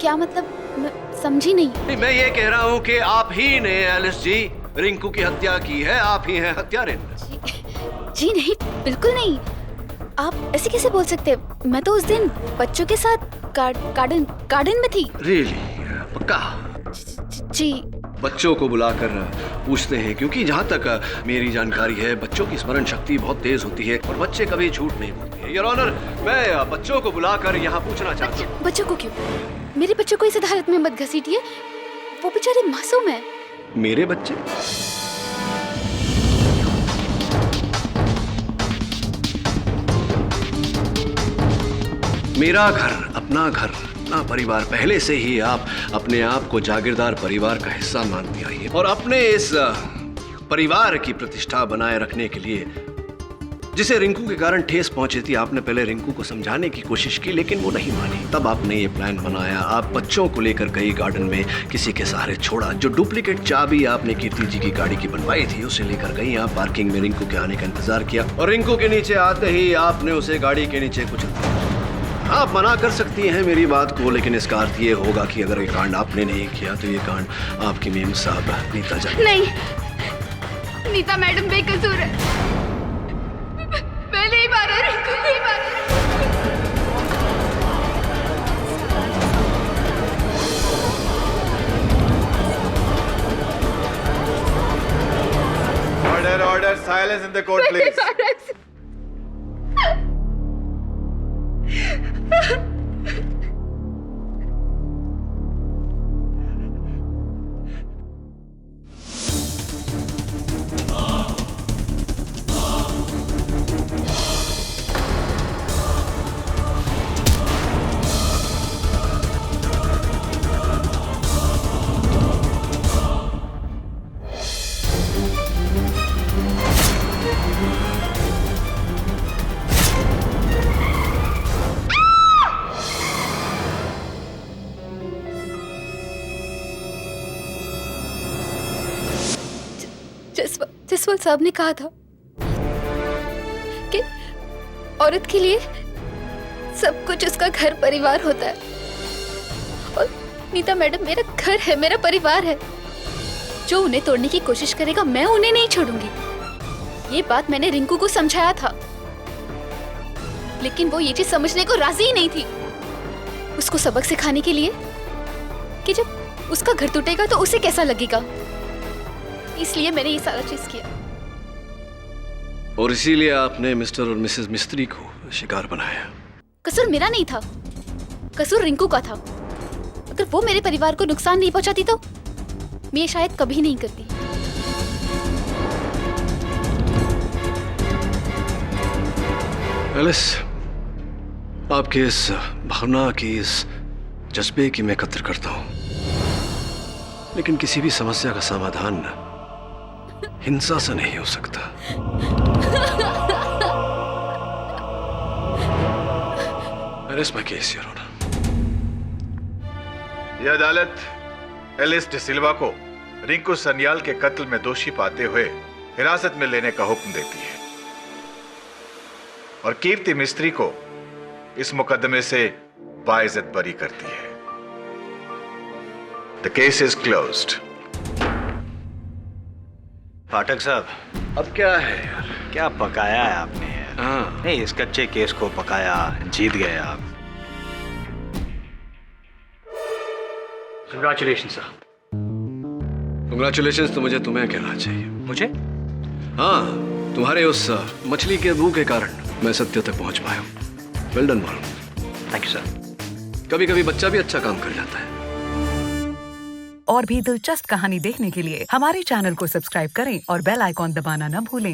क्या मतलब? मैं समझी नहीं। मैं ये कह रहा हूँ कि आप ही ने एलिस जी रिंकू की हत्या की है। आप ही हैं हत्यारे। जी नहीं, बिल्कुल नहीं। आप ऐसे कैसे बोल सकते? मैं तो उस दिन बच्चों के साथ गार्डन में थी। रियली? पक्का? जी। बच्चों को बुलाकर पूछते हैं, क्योंकि जहाँ तक मेरी जानकारी है बच्चों की स्मरण शक्ति बहुत तेज होती है और बच्चे कभी झूठ नहीं बोलते हैं। योर ऑनर, मैं बच्चों को बुलाकर यहाँ पूछना चाहता हूँ। बच्चों को क्यों? मेरे बच्चों को इस अदालत में मत घसीटिए, वो बेचारे मासूम है। मेरे बच्चे? मेरा घर, अपना घर, अपना परिवार। पहले से ही आप अपने आप को जागीरदार परिवार का हिस्सा मानती आई है और अपने इस परिवार की प्रतिष्ठा बनाए रखने के लिए जिसे रिंकू के कारण ठेस पहुंची थी, आपने पहले रिंकू को समझाने की कोशिश की लेकिन वो नहीं मानी। तब आपने ये प्लान बनाया, आप बच्चों को लेकर गई गार्डन में, किसी के सहारे छोड़ा। जो डुप्लीकेट चाबी आपने कीर्ति जी की गाड़ी की बनवाई थी उसे लेकर गई आप पार्किंग में, रिंकू के आने का इंतजार किया और रिंकू के नीचे आते ही आपने उसे गाड़ी के नीचे कुचल दिया। आप मना कर सकती हैं मेरी बात को, लेकिन इसका अर्थ ये होगा कि अगर ये कांड आपने नहीं किया तो ये कांड आपकी मेम साहब नीता जाए। नहीं, नीता मैडम बेकसूर है। मैं नहीं मारा रिंकू, नहीं मारा। Order order, silence in the court please. Jaswal साहब ने कहा था कि औरत के लिए सब कुछ उसका घर परिवार होता है और नीता मैडम मेरा घर है, मेरा परिवार है। जो उन्हें तोड़ने की कोशिश करेगा मैं उन्हें नहीं छोड़ूंगी। ये बात मैंने रिंकू को समझाया था, लेकिन वो ये चीज समझने को राजी ही नहीं थी। उसको सबक सिखाने के लिए कि जब उसका घर टूटेगा तो उसे कैसा लगेगा, इसलिए मैंने ये सारा चीज किया। और इसीलिए आपने मिस्टर और मिसेस मिस्त्री को शिकार बनाया। कसूर मेरा नहीं था, कसूर रिंकू का था। अगर वो मेरे परिवार को नुकसान नहीं पहुंचाती तो मैं शायद कभी नहीं करती। एलिस, आपके इस भावना की, इस जज्बे की मैं कद्र करता हूं, लेकिन किसी भी समस्या का समाधान हिंसा से नहीं हो सकता। Arrest my case, Your Honor. यह अदालत एलिस डिसिल्वा को रिंकू सन्याल के कत्ल में दोषी पाते हुए हिरासत में लेने का हुक्म देती है और कीर्ति मिस्त्री को इस मुकदमे से बाइज्जत बरी करती है। The case is closed. Pathak साहब, अब क्या है यार? क्या पकाया है आपने यार? हाँ। नहीं, इस कच्चे केस को पकाया, जीत गए आप। Congratulation sir. कंग्रेचुलेशंस तो मुझे तुम्हें कहना चाहिए। मुझे? हाँ, तुम्हारे उस मछली के मुंह के कारण मैं सत्य तक पहुंच पाया हूँ। वेल डन मालूम। Thank you sir. कभी कभी बच्चा भी अच्छा काम कर जाता है। और भी दिलचस्प कहानी देखने के लिए हमारे चैनल को सब्सक्राइब करें और बेल आइकॉन दबाना न भूलें।